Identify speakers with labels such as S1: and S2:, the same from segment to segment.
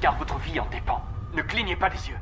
S1: car votre vie en dépend. Ne clignez pas les yeux.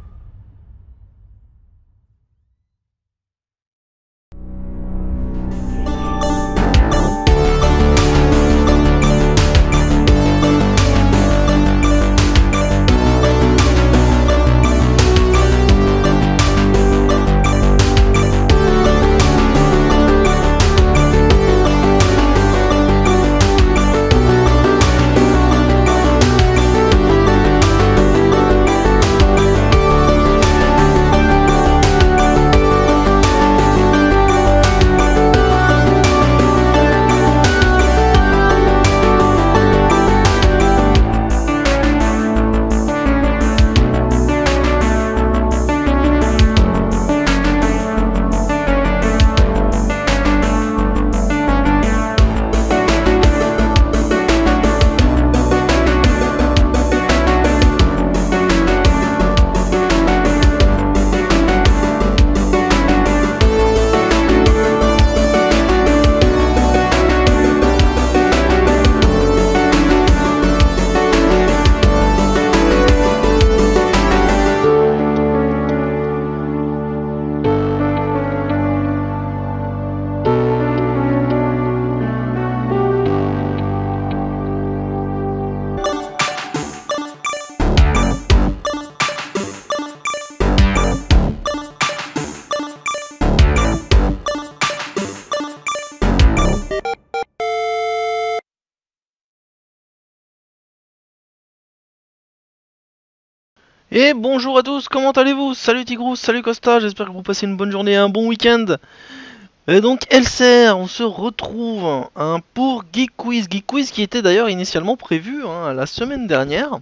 S2: Et bonjour à tous, comment allez-vous? Salut Tigrou, salut Costa, j'espère que vous passez une bonne journée et un bon week-end. Et donc Elser, on se retrouve pour Geek Quiz. Geek Quiz qui était d'ailleurs initialement prévu la semaine dernière.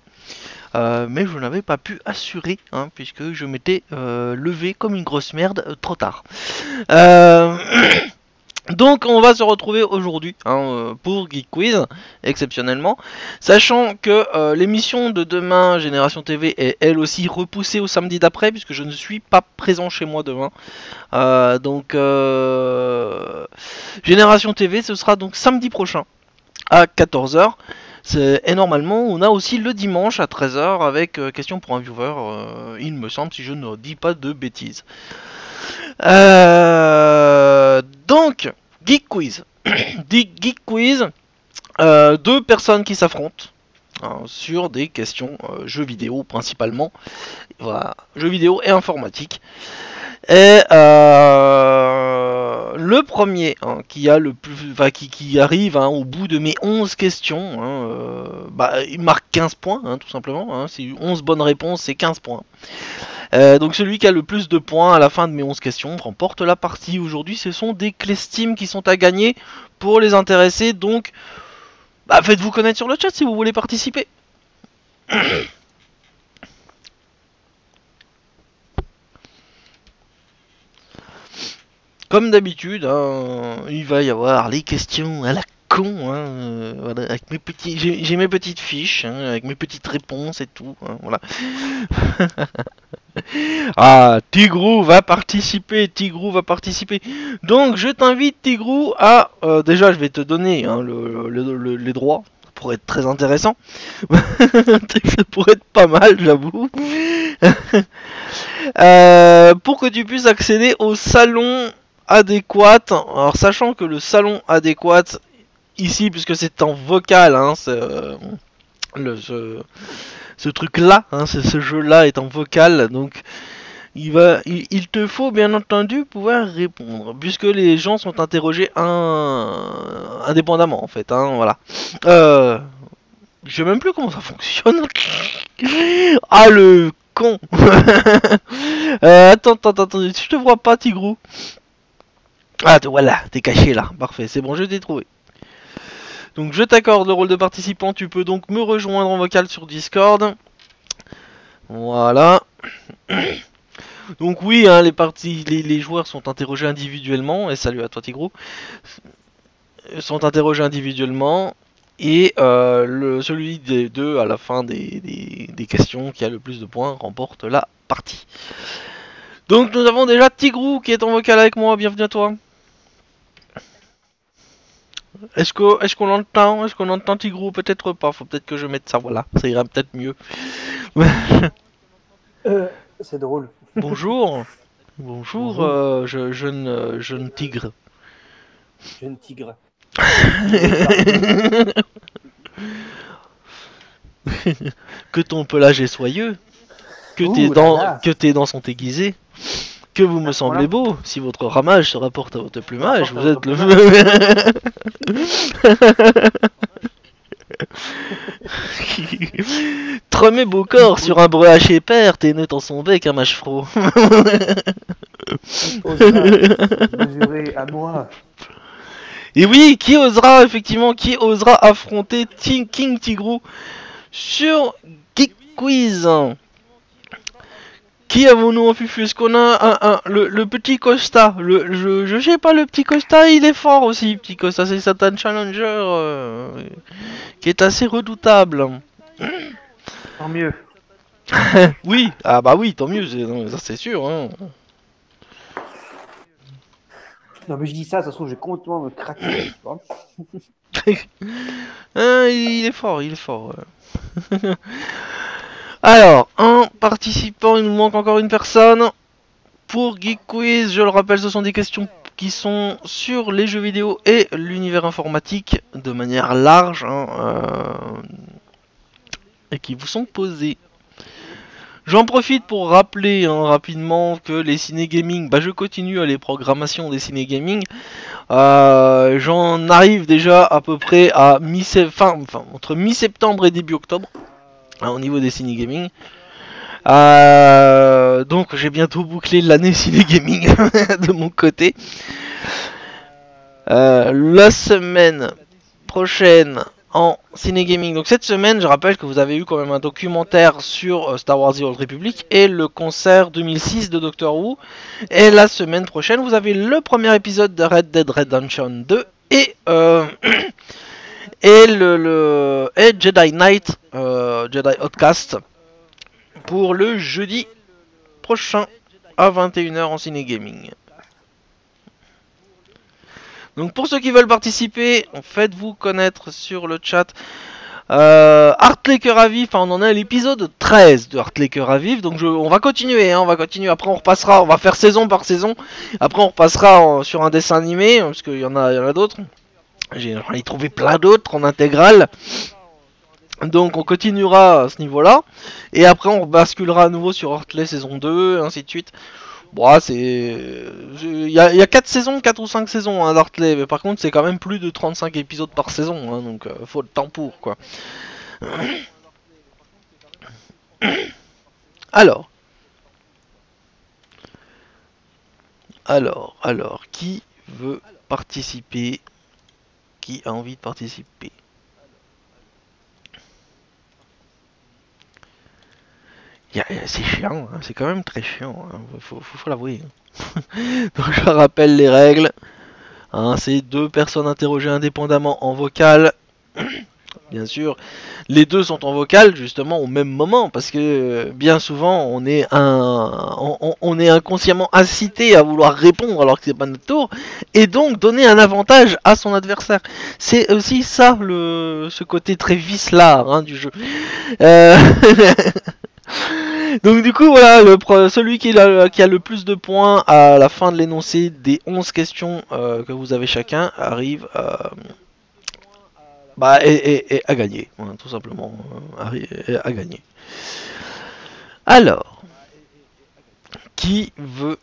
S2: Mais je n'avais pas pu assurer, puisque je m'étais levé comme une grosse merde trop tard. Donc on va se retrouver aujourd'hui pour Geek Quiz, exceptionnellement, sachant que l'émission de demain, Génération TV, est elle aussi repoussée au samedi d'après, puisque je ne suis pas présent chez moi demain. Génération TV, ce sera donc samedi prochain, à 14h. Et normalement, on a aussi le dimanche à 13h, avec question pour un viewer, il me semble, si je ne dis pas de bêtises. Donc, Geek Quiz. Geek Quiz, deux personnes qui s'affrontent sur des questions jeux vidéo principalement. Voilà, jeux vidéo et informatique. Et le premier qui a le plus, qui arrive au bout de mes 11 questions, il marque 15 points, tout simplement. C'est 11 bonnes réponses, c'est 15 points. Donc celui qui a le plus de points à la fin de mes 11 questions remporte la partie. Aujourd'hui, ce sont des clés Steam qui sont à gagner pour les intéressés. Donc, faites-vous connaître sur le chat si vous voulez participer. Comme d'habitude, il va y avoir les questions à la con, voilà, avec mes petits, j'ai mes petites fiches, avec mes petites réponses et tout, voilà. Ah, Tigrou va participer, Tigrou va participer. Donc je t'invite Tigrou à, déjà je vais te donner les droits, ça pourrait être très intéressant. Ça pourrait être pas mal, j'avoue. Pour que tu puisses accéder au salon adéquat. Alors sachant que le salon adéquat ici, puisque c'est en vocal, ce truc là, ce jeu là est en vocal, donc il te faut bien entendu pouvoir répondre, puisque les gens sont interrogés indépendamment en fait, voilà. Je sais même plus comment ça fonctionne. Ah le con. Attends, je te vois pas Tigrou. Ah voilà, t'es caché là, parfait, c'est bon, je t'ai trouvé. Donc je t'accorde le rôle de participant, tu peux donc me rejoindre en vocal sur Discord. Voilà. Donc oui, les joueurs sont interrogés individuellement, et salut à toi Tigrou, sont interrogés individuellement, et celui des deux à la fin des questions qui a le plus de points remporte la partie. Donc nous avons déjà Tigrou qui est en vocal avec moi, bienvenue à toi. Est-ce qu'on l'entend? Est-ce qu'on entend Tigrou? Peut-être pas. Faut peut-être que je mette ça. Voilà, ça ira peut-être mieux.
S3: C'est drôle.
S2: Bonjour. Bonjour,
S3: Bonjour.
S2: jeune tigre.
S3: Jeune tigre.
S2: Que ton pelage est soyeux. Que
S3: Ouh là là.
S2: tes dents sont aiguisées. Que vous me semblez
S3: Voilà.
S2: beau. Si votre ramage se rapporte à votre plumage,
S3: rapporte à
S2: vous êtes
S3: votre
S2: le... Tremez beau corps sur un breuvage épère, tes nœuds dans son bec un mâche-fro.
S3: Mesurer à moi.
S2: Et oui, qui osera affronter King Tigrou sur Geek Quiz? Qui avons-nous en fufu? Est-ce qu'on a le petit Costa? Je sais pas, le petit Costa, il est fort aussi, petit Costa. C'est Satan Challenger qui est assez redoutable.
S3: Tant mieux.
S2: Oui, ah bah oui, tant mieux, non, ça c'est sûr. Hein.
S3: Non mais je dis ça se trouve j'ai complètement me craquer. Tu vois.
S2: Il est fort, il est fort. Alors, un participant, il nous manque encore une personne. Pour Geek Quiz, je le rappelle, ce sont des questions qui sont sur les jeux vidéo et l'univers informatique de manière large et qui vous sont posées. J'en profite pour rappeler rapidement que les ciné-gaming, je continue à les programmations des ciné-gaming. J'en arrive déjà à peu près à entre mi-septembre et début octobre au niveau des ciné-gaming. Donc j'ai bientôt bouclé l'année ciné-gaming de mon côté. La semaine prochaine en ciné-gaming. Donc cette semaine, je rappelle que vous avez eu quand même un documentaire sur Star Wars The Old Republic et le concert 2006 de Doctor Who. Et la semaine prochaine, vous avez le premier épisode de Red Dead Redemption 2 et et Jedi Knight, Jedi Outcast pour le jeudi prochain à 21h en ciné-gaming. Donc pour ceux qui veulent participer, faites-vous connaître sur le chat. Hartley Cœur à Vif, on en est à l'épisode 13 de Hartley Cœur à Vif. Donc on va continuer, on va continuer. Après on repassera, on va faire saison par saison. Après on repassera sur un dessin animé, parce qu'il y en a d'autres. J'en ai trouvé plein d'autres en intégrale. Donc on continuera à ce niveau-là. Et après on basculera à nouveau sur Hartley saison 2, et ainsi de suite. Bon, il y a 4 saisons, 4 ou 5 saisons d'Hartley, mais par contre c'est quand même plus de 35 épisodes par saison, donc faut le temps pour quoi. Alors, qui veut participer? Qui a envie de participer? C'est chiant, c'est quand même très chiant, faut l'avouer. Donc je rappelle les règles. C'est 2 personnes interrogées indépendamment en vocal. Bien sûr, les 2 sont en vocal justement au même moment parce que bien souvent on est inconsciemment incité à vouloir répondre alors que c'est pas notre tour et donc donner un avantage à son adversaire. C'est aussi ça ce côté très vicelard du jeu. Donc du coup voilà, celui qui a le plus de points à la fin de l'énoncé des 11 questions que vous avez chacun arrive et à gagner, voilà, tout simplement à gagner. Alors, qui veut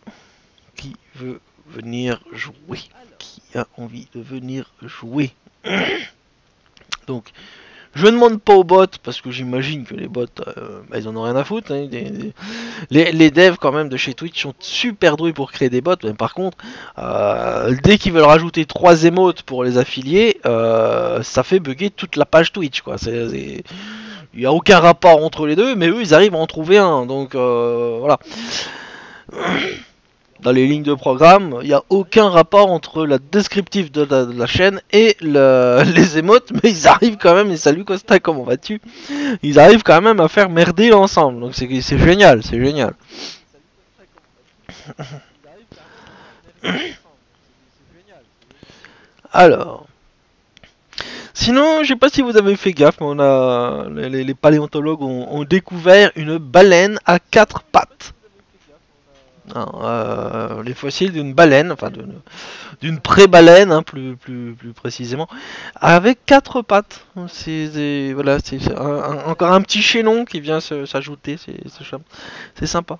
S2: venir jouer? Qui a envie de venir jouer? Donc je ne demande pas aux bots parce que j'imagine que les bots ils en ont rien à foutre. Les devs quand même de chez Twitch sont super doués pour créer des bots. Mais par contre, dès qu'ils veulent rajouter 3 émotes pour les affilier, ça fait bugger toute la page Twitch quoi. Il n'y a aucun rapport entre les deux, mais eux ils arrivent à en trouver un. Donc voilà. Dans les lignes de programme, il n'y a aucun rapport entre la descriptive de la chaîne et les émotes, mais ils arrivent quand même, et salut Costa, comment vas-tu? Ils arrivent quand même à faire merder l'ensemble, donc c'est génial, c'est génial. Alors, Sinon, je sais pas si vous avez fait gaffe, mais on a les paléontologues ont découvert une baleine à 4 pattes. Hein, les fossiles d'une baleine, enfin d'une pré-baleine, hein, plus précisément, avec 4 pattes. Voilà, c'est encore un petit chaînon qui vient s'ajouter, c'est sympa.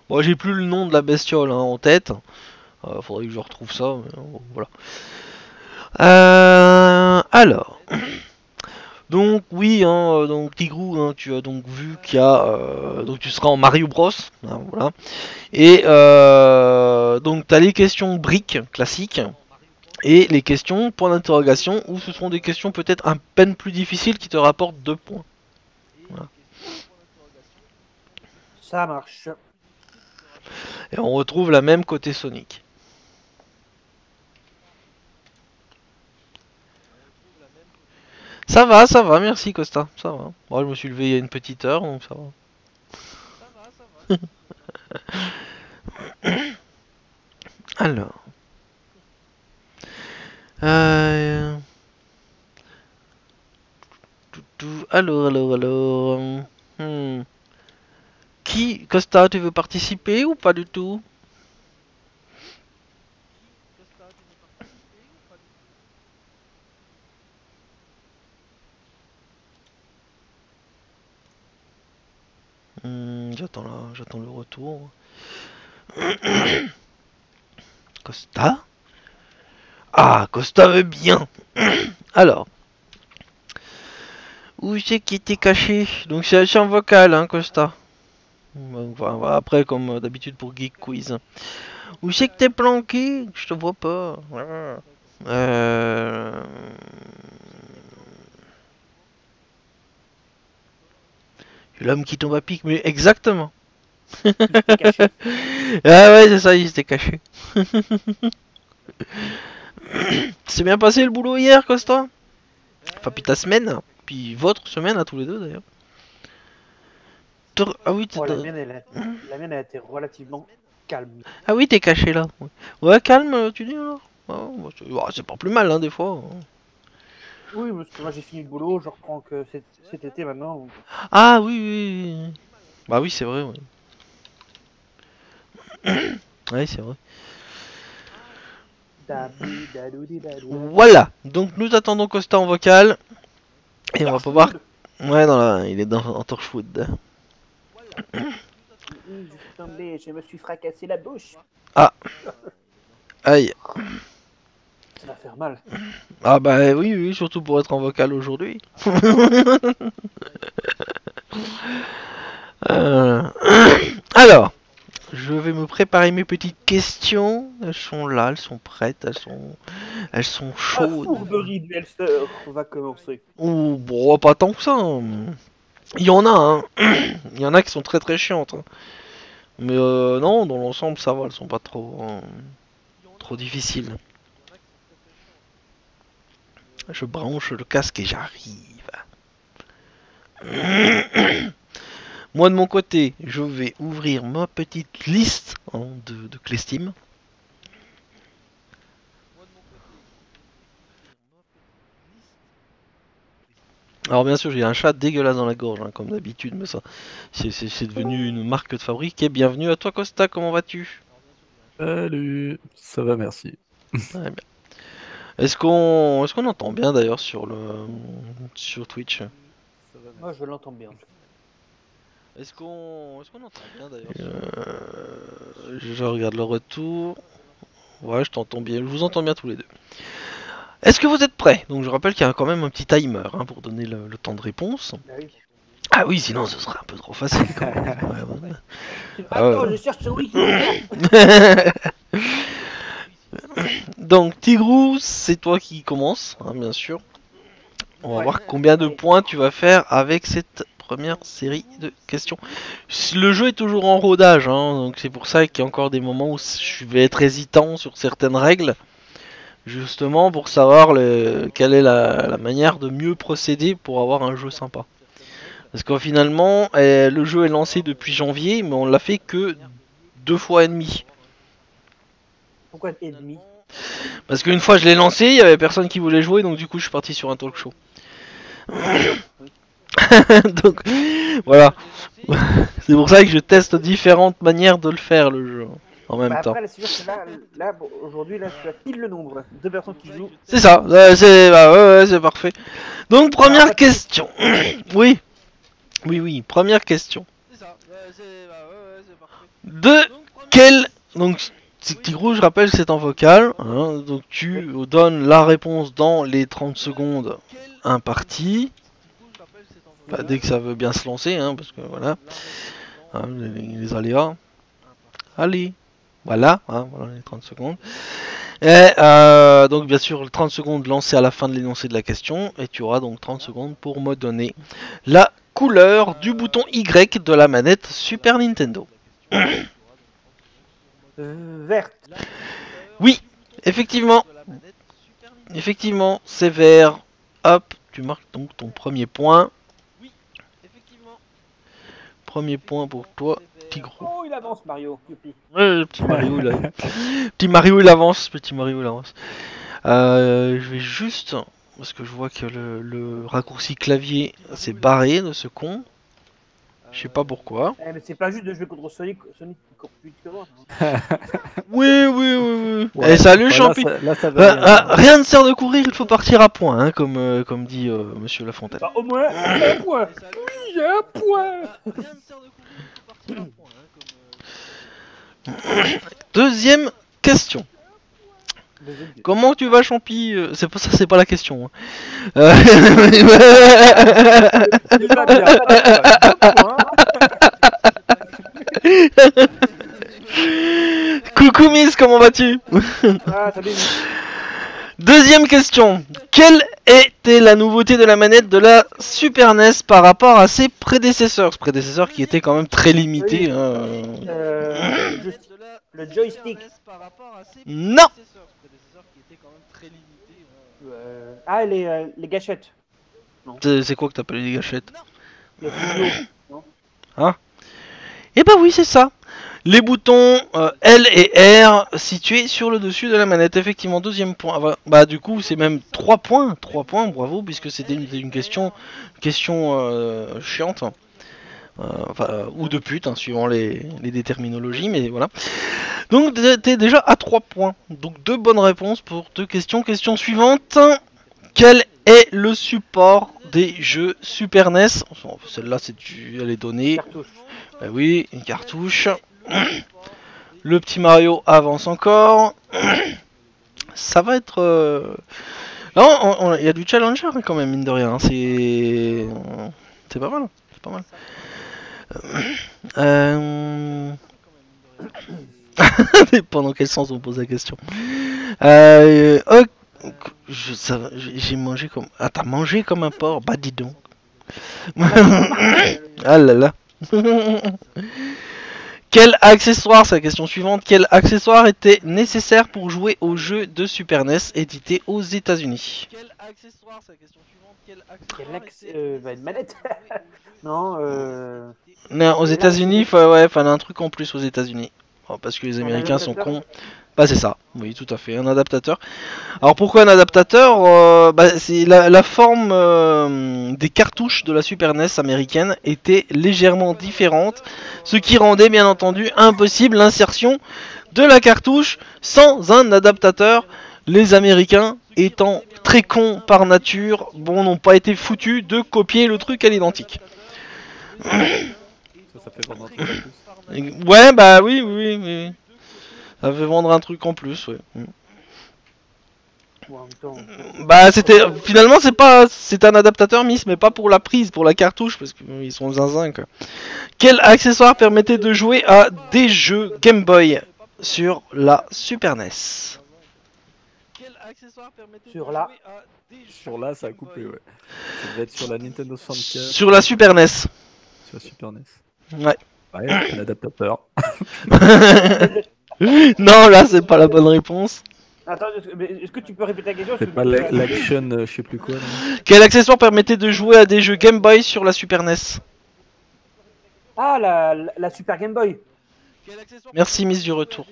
S2: Bon, j'ai plus le nom de la bestiole hein, en tête. Faudrait que je retrouve ça. Mais, voilà. Alors. Donc oui, hein, donc Tigrou, hein, tu as donc vu qu'il y a, donc tu seras en Mario Bros, hein, voilà. Et donc tu as les questions briques classiques et les questions point d'interrogation où ce sont des questions peut-être un peine plus difficiles qui te rapportent 2 points. Voilà.
S3: Ça marche.
S2: Et on retrouve la même côté Sonic. Ça va, merci Costa, ça va. Moi je me suis levé il y a une petite heure, donc ça va. Alors. Alors. Qui, Costa, tu veux participer ou pas du tout? J'attends le retour. Costa? Ah, Costa veut bien. Alors. Où c'est qui était caché? Donc c'est la chambre vocale, hein, Costa. Enfin, après, comme d'habitude pour Geek Quiz. Où c'est que t'es planqué? Je te vois pas. L'homme qui tombe à pic, mais exactement.
S3: Caché.
S2: Ah ouais, c'est ça, il s'était caché. C'est bien passé le boulot hier, Costa? Enfin, puis ta semaine, puis votre semaine à tous les deux d'ailleurs. Ah oui,
S3: Oh, la mienne, elle a été relativement calme.
S2: ah oui, t'es caché là. Ouais, calme, tu dis alors. C'est pas plus mal, hein, des fois.
S3: Oui, parce que moi j'ai fini le boulot, je reprends que cet été maintenant.
S2: Ah oui. Bah oui, c'est vrai, ouais. Ouais, c'est vrai. Voilà, donc nous attendons Costa en vocal. Et on va pas voir. Ouais, il est en Torchwood.
S3: Je suis tombé, je me suis fracassé la bouche.
S2: Ah. Aïe.
S3: Ça va faire mal.
S2: Ah bah oui, surtout pour être en vocal aujourd'hui. Alors, je vais me préparer mes petites questions. Elles sont là, elles sont prêtes, elles sont
S3: La
S2: chaudes.
S3: fourberie du Elster va commencer.
S2: Oh, bon, pas tant que ça. Hein. Il y en a, hein. Il y en a qui sont très très chiantes. Hein. Mais non, dans l'ensemble, ça va, elles sont pas trop difficiles. Je branche le casque et j'arrive. Moi de mon côté, je vais ouvrir ma petite liste hein, de Clestim. Alors bien sûr, j'ai un chat dégueulasse dans la gorge, hein, comme d'habitude, mais ça, c'est devenu une marque de fabrique. Et bienvenue à toi Costa, comment vas-tu?
S4: Salut, ça va, merci.
S2: Très bien. Est-ce qu'on entend bien d'ailleurs sur Twitch?
S3: Moi je l'entends bien.
S2: Est-ce qu'on entend bien d'ailleurs je regarde le retour. Ouais, je t'entends bien, je vous entends bien tous les deux. Est-ce que vous êtes prêts? Donc je rappelle qu'il y a quand même un petit timer hein, pour donner le temps de réponse.
S3: Ah oui.
S2: Ah oui, sinon ce serait un peu trop facile quand même.
S3: Attends, je cherche sur Wikipédia.
S2: Donc Tigrou, c'est toi qui commence, hein, bien sûr. On va voir combien de points tu vas faire avec cette première série de questions. Le jeu est toujours en rodage, hein, donc c'est pour ça qu'il y a encore des moments où je vais être hésitant sur certaines règles. Justement pour savoir quelle est la manière de mieux procéder pour avoir un jeu sympa. Parce que finalement, le jeu est lancé depuis janvier, mais on l'a fait que 2 fois et demi.
S3: Pourquoi et demi?
S2: Parce qu'une fois je l'ai lancé, il y avait personne qui voulait jouer, donc du coup je suis parti sur un talk show. Donc voilà. C'est pour ça que je teste différentes manières de le faire le jeu en même temps.
S3: Après, là, c'est sûr que là bon, aujourd'hui, là, tu as pile le nombre. 2 personnes qui jouent.
S2: C'est ça, c'est bah, ouais, c'est parfait. Donc première question. Oui. Oui, première question. De quel... Donc, Tigrou, je rappelle que c'est en vocal. Hein, donc tu donnes la réponse dans les 30 secondes imparties. Bah, dès que ça veut bien se lancer, hein, parce que voilà. Hein, les aléas. Allez. Voilà, hein, voilà les 30 secondes. Et donc bien sûr 30 secondes lancées à la fin de l'énoncé de la question. Et tu auras donc 30 secondes pour me donner la couleur du bouton Y de la manette Super Nintendo.
S3: Verte.
S2: Oui, effectivement. Effectivement, c'est vert. Hop, tu marques donc ton premier point. Premier point pour toi, Tigrou.
S3: Oh, il avance, Mario. Youpi.
S2: Ouais, le petit Mario, là. Petit Mario, il avance. Petit Mario, il avance. Je vais juste... Parce que je vois que le raccourci clavier s'est barré de ce con. Je sais pas pourquoi.
S3: Mais c'est pas juste de jouer contre Sonic encore plus que moi.
S2: Oui.
S4: Ouais,
S2: Eh, salut,
S4: enfin,
S2: champi.
S4: là, ça va.
S2: Rien ne sert de courir, il faut partir à point, hein, comme dit Monsieur Lafontaine.
S3: Bah, au moins, j'ai un point. Oui, j'ai un point.
S2: Deuxième question. Comment tu vas, champi? C'est pas ça, c'est pas la question. Hein.
S3: Il va bien. Un point.
S2: Coucou Miss, comment vas-tu?
S3: Ah, salut.
S2: Deuxième question. Quelle était la nouveauté de la manette de la Super NES par rapport à ses prédécesseurs? Ce prédécesseur qui était quand même très limité.
S3: Oui.
S2: Hein.
S3: Le joystick.
S2: Non.
S3: Ah, les gâchettes.
S2: C'est quoi que t'appelles les gâchettes?
S3: Le studio.
S2: Hein? Eh bah oui, c'est ça. Les boutons L et R situés sur le dessus de la manette. Effectivement, deuxième point. Bah du coup, c'est même 3 points. 3 points, bravo, puisque c'était une question chiante. Ou de pute, hein, suivant les déterminologies, mais voilà. Donc t'es déjà à 3 points. Donc 2 bonnes réponses pour 2 questions. Question suivante. Quel est le support des jeux Super NES? Celle-là, elle est donnée.
S3: Cartouche.
S2: Bah oui, une cartouche. Le petit Mario avance encore. Ça va être... Là, il y a du challenger quand même, mine de rien. C'est pas mal. C'est pas mal. Pendant quel sens on pose la question? J'ai mangé comme... Ah, t'as mangé comme un porc? Bah dis donc. Ah là là. Quel accessoire, c'est la question suivante, quel accessoire était nécessaire pour jouer au jeu de Super NES édité aux États-Unis? Quel accessoire, c'est la question suivante,
S3: Une manette. Non,
S2: Non, aux États-Unis, il fallait un truc en plus aux États-Unis. Oh, parce que les Américains sont cons. Bah c'est ça, oui tout à fait, un adaptateur. Alors pourquoi un adaptateur? C'est la forme des cartouches de la Super NES américaine était légèrement différente, ce qui rendait bien entendu impossible l'insertion de la cartouche sans un adaptateur. Les Américains étant très cons par nature, n'ont pas été foutus de copier le truc à l'identique.
S4: Ça fait vraiment un truc en plus.
S2: Ouais bah oui. Ça fait vendre un truc en plus, ouais. Bah finalement c'est un adaptateur Miss, mais pas pour la prise, pour la cartouche, parce qu'ils sont zinzin quoi. Quel accessoire permettait de jouer à des jeux Game Boy sur la Super NES?
S4: Sur là, ça a coupé, ouais. Ça devait être sur la Nintendo 64.
S2: Sur la Super NES.
S4: Sur la Super NES.
S2: Ouais.
S4: Ouais, un adaptateur.
S2: Non, là c'est pas la bonne réponse.
S3: Attends, est-ce que tu peux répéter la question?
S4: C'est pas l'action, je sais plus quoi. Là.
S2: Quel accessoire permettait de jouer à des jeux Game Boy sur la Super NES?
S3: Ah, la Super Game Boy.
S2: Merci Miss du retour.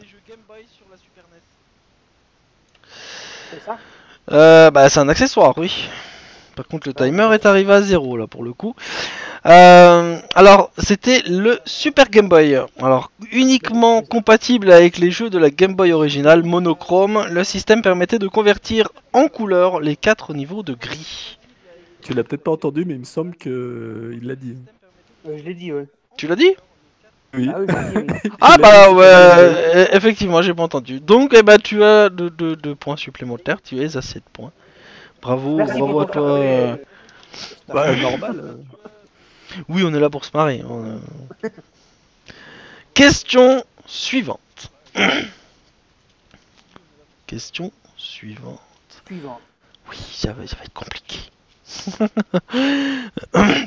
S3: C'est ça?
S2: Bah c'est un accessoire, oui. Par contre le timer est arrivé à 0 là pour le coup. Alors c'était le Super Game Boy. Alors uniquement compatible avec les jeux de la Game Boy originale monochrome, le système permettait de convertir en couleur les 4 niveaux de gris.
S4: Tu l'as peut-être pas entendu, mais il me semble qu'il l'a dit.
S3: Je l'ai dit, ouais.
S2: Tu l'as dit?
S4: Oui.
S3: Ah oui, je l'ai dit, oui.
S2: Ah
S4: l'as
S2: bah
S4: dit,
S2: ouais, effectivement j'ai pas entendu. Donc eh bah, tu as 2 points supplémentaires, tu es à 7 points. Bravo,
S3: Merci
S2: bravo
S3: pour
S2: à
S3: ton
S2: toi.
S3: travail.
S4: Bah, normal.
S2: Oui, on est là pour se marrer. Question suivante. Question suivante.
S3: Suivant.
S2: Oui, ça va être compliqué.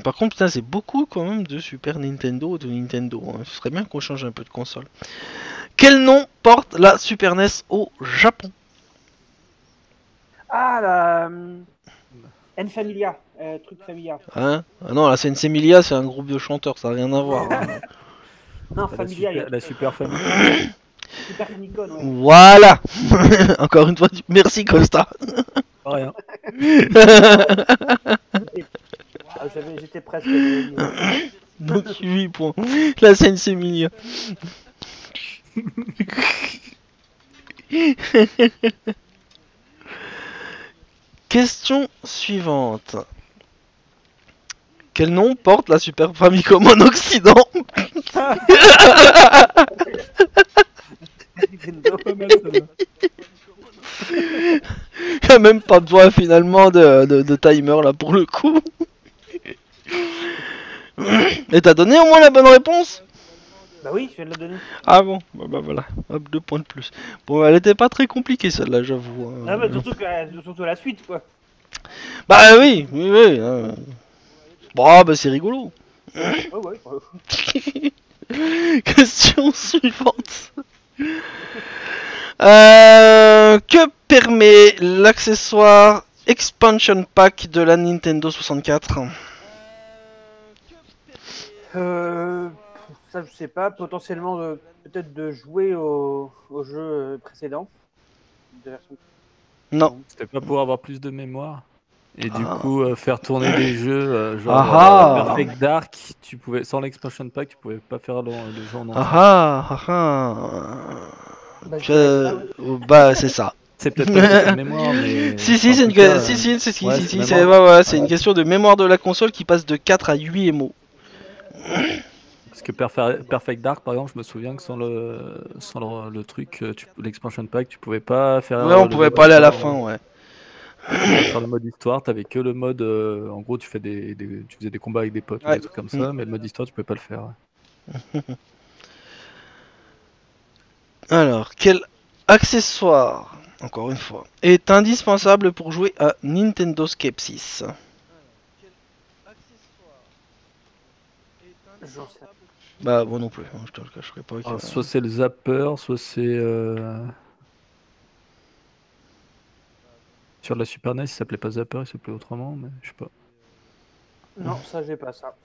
S2: Par contre, putain, c'est beaucoup quand même de Super Nintendo et de Nintendo. Hein. Ce serait bien qu'on change un peu de console. Quel nom porte la Super NES au Japon?
S3: Ah, la... N-Familia. Truc Familia.
S2: Hein? Ah non, la Sensemilia, c'est un groupe de chanteurs, ça n'a rien à voir. Hein.
S3: Non,
S4: La
S3: Familia, il y a
S4: la Super Family.
S3: Super Famicom, ouais.
S2: Voilà. Encore une fois, merci Costa.
S4: Rien.
S3: Ah, j'étais presque. J'avais dit, ouais.
S2: Donc 8 points. La Sensemilia. Question suivante. Quel nom porte la Super Famicom en Occident?
S3: Nintendo.
S4: Pas mal, celle-là.
S2: Il a même pas besoin finalement de timer là pour le coup. Et t'as donné au moins la bonne réponse?
S3: Bah oui, je viens de la donner.
S2: Ah bon, bah voilà, hop 2 points de plus. Bon, elle était pas très compliquée celle-là, j'avoue. Hein.
S3: Ah, bah surtout la suite, quoi.
S2: Bah oui, oui, oui. Bon, bah c'est rigolo.
S3: Oh, ouais.
S2: Question suivante. Que permet l'accessoire Expansion Pack de la Nintendo 64?
S3: Ça, je sais pas. Potentiellement, peut-être de jouer au jeu précédent. De version...
S2: Non.
S4: C'était pas pour avoir plus de mémoire. Et du
S2: Ah.
S4: coup, faire tourner des jeux genre
S2: Ah.
S4: Perfect Dark, tu pouvais, sans l'expansion pack, tu pouvais pas faire le jeu en entier.
S2: Ah ah ah.
S3: Bah, je dirais ça, ouais.
S2: Bah c'est ça.
S4: C'est peut-être pas une question de mémoire, mais.
S2: Si,
S4: en
S2: c'est une,
S4: tout cas,
S2: si,
S4: ouais,
S2: c'est
S4: c'est
S2: ouais, c'est une question de mémoire de la console qui passe de 4 à 8 MO.
S4: Parce que Perfect Dark, par exemple, je me souviens que sans le truc, l'expansion pack, tu pouvais pas faire.
S2: Ouais, on
S4: le
S2: pouvait
S4: mode
S2: pas aller à la
S4: histoire,
S2: fin, ouais.
S4: Sur le mode histoire, t'avais que le mode. En gros, tu faisais des combats avec des potes ou
S2: Ouais.
S4: des trucs comme ça, mais le mode histoire, tu pouvais pas le faire. Ouais.
S2: Alors, quel accessoire, encore une fois, est indispensable pour jouer à Nintendo Skepsis?
S3: J'en sais.
S2: Bah, moi non plus, hein, je te le cacherai pas.
S4: Alors, soit c'est le zapper, soit c'est. Sur la Super NES, il s'appelait pas zapper, il s'appelait autrement, mais je sais pas.
S3: Non, ça, j'ai pas ça.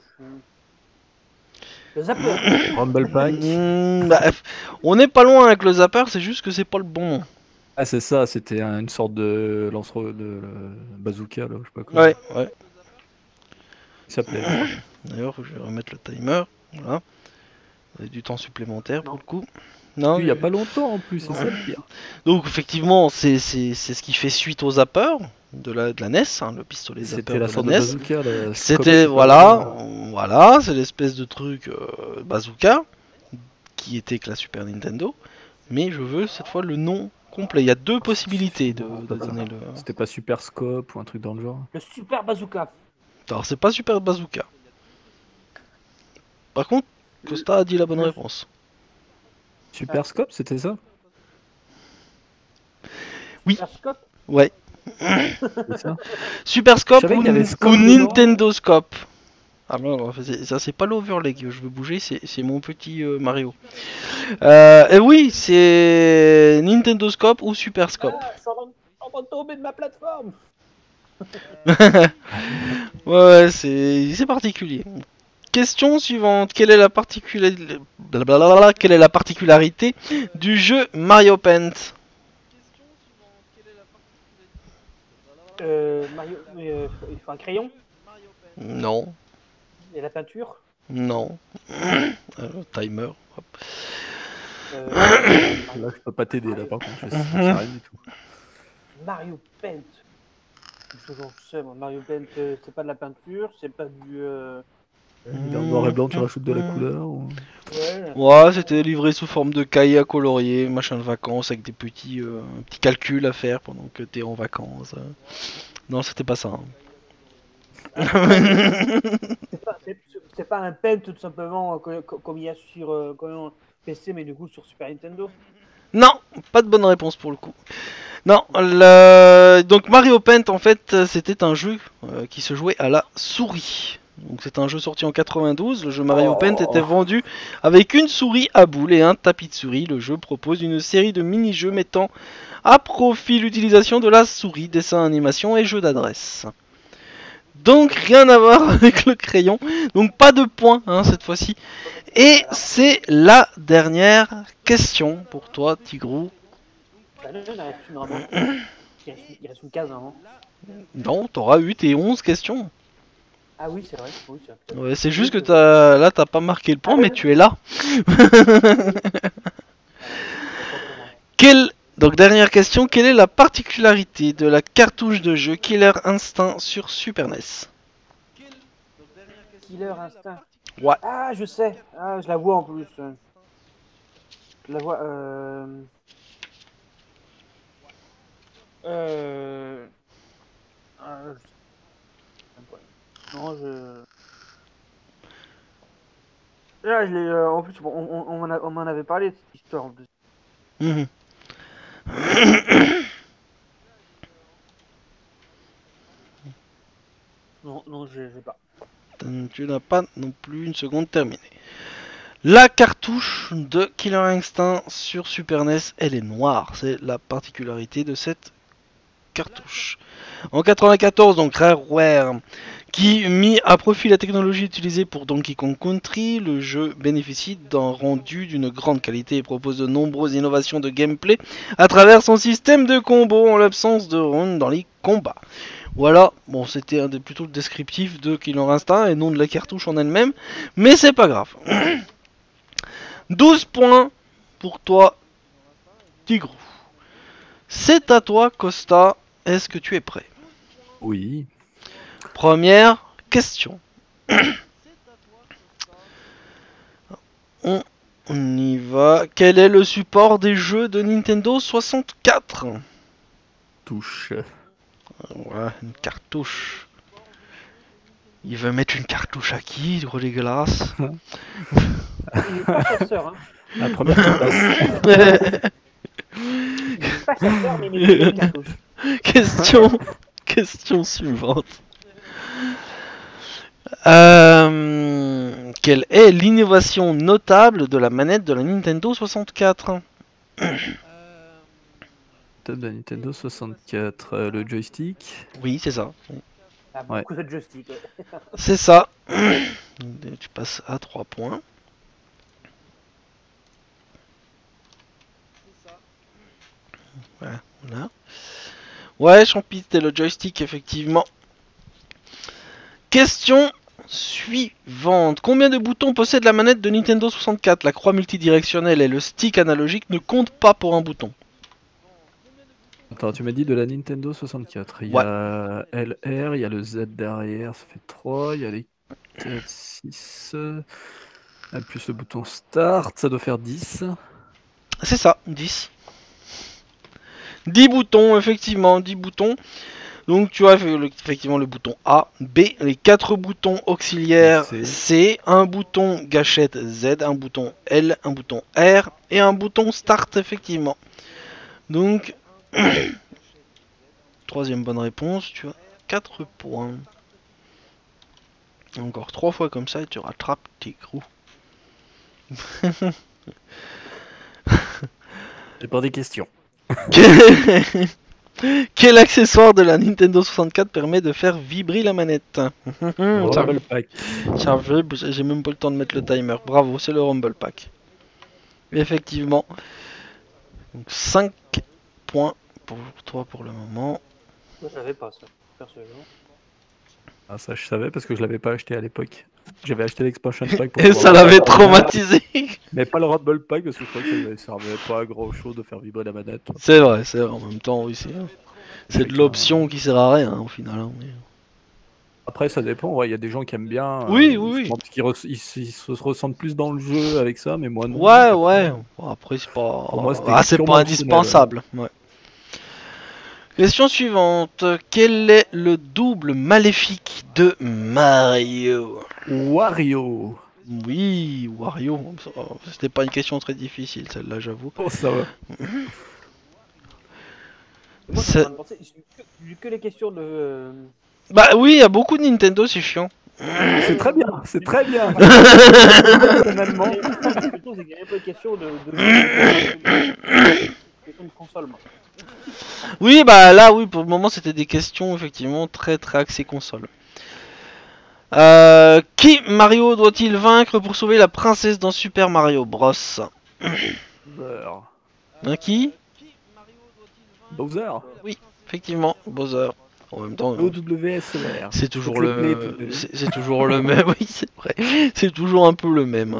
S3: Le zapper.
S4: Rumble Pack.
S2: Bah, on n'est pas loin avec le zapper, c'est juste que c'est pas le bon nom.
S4: Ah, c'est ça, c'était une sorte de bazooka, là, je sais pas quoi.
S2: Ouais, ouais.
S4: Il s'appelait.
S2: D'ailleurs, je vais remettre le timer. Voilà. Vous avez du temps supplémentaire pour
S3: Non.
S2: le coup. Non,
S4: Il y a pas longtemps en plus, c'est ça le pire.
S2: Donc effectivement, c'est ce qui fait suite au zapper de la NES, hein, le pistolet zapper
S4: C'était la
S2: de
S4: sorte
S2: la
S4: de
S2: NES.
S4: bazooka. Là,
S2: C'était voilà, c'est l'espèce de truc bazooka qui était que la Super Nintendo. Mais je veux cette fois le nom complet. Il y a 2 possibilités de donner le.
S4: C'était pas Super Scope ou un truc dans le genre.
S3: Le super bazooka.
S2: Alors c'est pas Super Bazooka. Par contre, Costa a dit la bonne réponse.
S4: Super Scope, c'était ça?
S2: Oui.
S3: Super scope.
S2: Ouais.
S4: C'est ça.
S2: Super Scope
S4: Je savais
S2: ou,
S4: qu'il y avait
S2: ou
S4: Scope dedans.
S2: Nintendo Scope. Ah non, ça c'est pas l'overlay que je veux bouger, c'est mon petit Mario. Et oui, c'est Nintendo Scope ou Super Scope.
S3: Ah, je suis en train de tomber de ma plateforme.
S2: Ouais, c'est particulier. Question suivante. Quelle est la particularité du jeu Mario Paint?
S3: Mario, il faut un crayon
S2: Non.
S3: et la peinture.
S2: Non. Timer. Hop.
S4: Là, je peux pas t'aider, là, par contre. Je sais rien du tout.
S3: Mario Paint. J'en sais, moi. Mario Paint, c'est pas de la peinture, c'est pas du.
S4: Il est en noir et blanc, tu rajoutes de la couleur ou...
S3: Ouais.
S2: Ouais, c'était livré sous forme de cahier à colorier, machin de vacances, avec des petits calculs à faire pendant que t'es en vacances. Non, c'était pas ça. Hein.
S3: C'est pas un Paint tout simplement comme il y a sur PC, mais du coup sur Super Nintendo.
S2: Non, pas de bonne réponse pour le coup. Non, donc Mario Paint en fait c'était un jeu qui se jouait à la souris. Donc c'est un jeu sorti en 92, le jeu Mario Paint était vendu avec une souris à boule et un tapis de souris. Le jeu propose une série de mini-jeux mettant à profit l'utilisation de la souris, dessin, animation et jeux d'adresse. Donc rien à voir avec le crayon, donc pas de points hein, cette fois-ci. Et c'est la dernière question pour toi Tigrou.
S3: Bah non, il en reste une vraiment. Il reste une case vraiment.
S2: Non, t'auras eu tes 11 questions.
S3: Ah oui, c'est vrai. Oui, c'est vrai.
S2: Ouais, c'est juste que là t'as pas marqué le point, mais tu es là. Donc dernière question, quelle est la particularité de la cartouche de jeu Killer Instinct sur Super NES?
S3: Killer Instinct.
S2: Ouais.
S3: Ah, je sais. Ah, je la vois en plus. Je la vois. Non, là, je l'ai. En plus, on m'en avait parlé de cette histoire en plus.
S2: Mhm.
S3: Non, je sais pas.
S2: Tu n'as pas non plus une seconde terminée. La cartouche de Killer Instinct sur Super NES, elle est noire. C'est la particularité de cette cartouche. En 94, donc Rareware, qui mit à profit la technologie utilisée pour Donkey Kong Country, le jeu bénéficie d'un rendu d'une grande qualité et propose de nombreuses innovations de gameplay à travers son système de combo en l'absence de run dans les combats. Voilà, bon c'était plutôt le descriptif de Killer Instinct et non de la cartouche en elle-même, mais c'est pas grave. 12 points pour toi, Tigrou. C'est à toi, Costa. Est-ce que tu es prêt?
S4: Oui.
S2: Première question. On y va. Quel est le support des jeux de Nintendo 64?
S4: Touche.
S2: Ouais, une cartouche. Il veut mettre une cartouche à qui, gros dégueulasse?
S3: Il est pas chasseur, hein.
S4: La première qui passe.
S3: Il est pas chasseur, mais il met une cartouche.
S2: Question suivante. Quelle est l'innovation notable de la manette de la Nintendo 64?
S4: De la Nintendo 64, le joystick.
S2: Oui, c'est ça.
S3: Il a beaucoup de joystick. Ouais.
S2: C'est ça. Tu passes à 3 points. Voilà. Ouais, Champi, c'était le joystick, effectivement. Question suivante. Combien de boutons possède la manette de Nintendo 64? La croix multidirectionnelle et le stick analogique ne comptent pas pour un bouton.
S4: Attends, tu m'as dit de la Nintendo 64. Il y a LR, il y a le Z derrière, ça fait 3. Il y a les 4, 6. Plus le bouton Start, ça doit faire 10.
S2: C'est ça, 10. 10 boutons, effectivement, 10 boutons. Donc tu as effectivement le bouton A, B, les 4 boutons auxiliaires C, un bouton gâchette Z, un bouton L, un bouton R et un bouton Start, effectivement. Donc, troisième bonne réponse, tu as 4 points. Encore 3 fois comme ça et tu rattrapes tes gros.
S4: J'ai pas des questions.
S2: Quel accessoire de la Nintendo 64 permet de faire vibrer la manette?
S4: Rumble Pack.
S2: J'ai même pas le temps de mettre le timer. Bravo, c'est le Rumble Pack. Effectivement. Donc 5 points pour toi pour le moment.
S3: Moi, j'avais pas ça. Faire ce jeu.
S4: Ah, ça, je savais parce que je l'avais pas acheté à l'époque. J'avais acheté l'expansion pack pour
S2: Et
S4: pouvoir
S2: ça
S4: le
S2: l'avait
S4: faire.
S2: traumatisé.
S4: Mais pas le Rumble pack parce que je crois que ça ne servait pas à grand chose de faire vibrer la manette.
S2: C'est vrai, en même temps, oui, c'est de l'option qui sert à rien, au final. Hein, mais-
S4: Après, ça dépend. Ouais, il y a des gens qui aiment bien.
S2: Oui, oui,
S4: justement, parce qu'ils ils se ressentent plus dans le jeu avec ça, mais moi non.
S2: Ouais, ouais. Bon, après, c'est pas...
S4: Pour moi, c'était
S2: Ah, c'est
S4: purement
S2: pas
S4: optionnel,
S2: indispensable. Ouais. Question suivante. Quel est le double maléfique de Mario?
S4: Wario.
S2: Oui, Wario. C'était pas une question très difficile, celle-là, j'avoue.
S4: Oh, ça va.
S3: Moi, je suis en train de penser, j'ai lu que les questions de.
S2: Bah oui, il y a beaucoup de Nintendo, c'est chiant.
S4: C'est très bien. C'est très bien.
S3: Personnellement, plutôt, c'est qu'il y a un peu de questions de questions de console. Moi.
S2: Oui, bah là, oui, pour le moment, c'était des questions effectivement très très axées console. Qui Mario doit-il vaincre pour sauver la princesse dans Super Mario Bros? Qui?
S4: Bowser.
S2: Effectivement, Bowser. En même temps,
S4: OWSLR.
S2: c'est toujours le, c'est toujours le même. Oui, c'est vrai. C'est toujours un peu le même.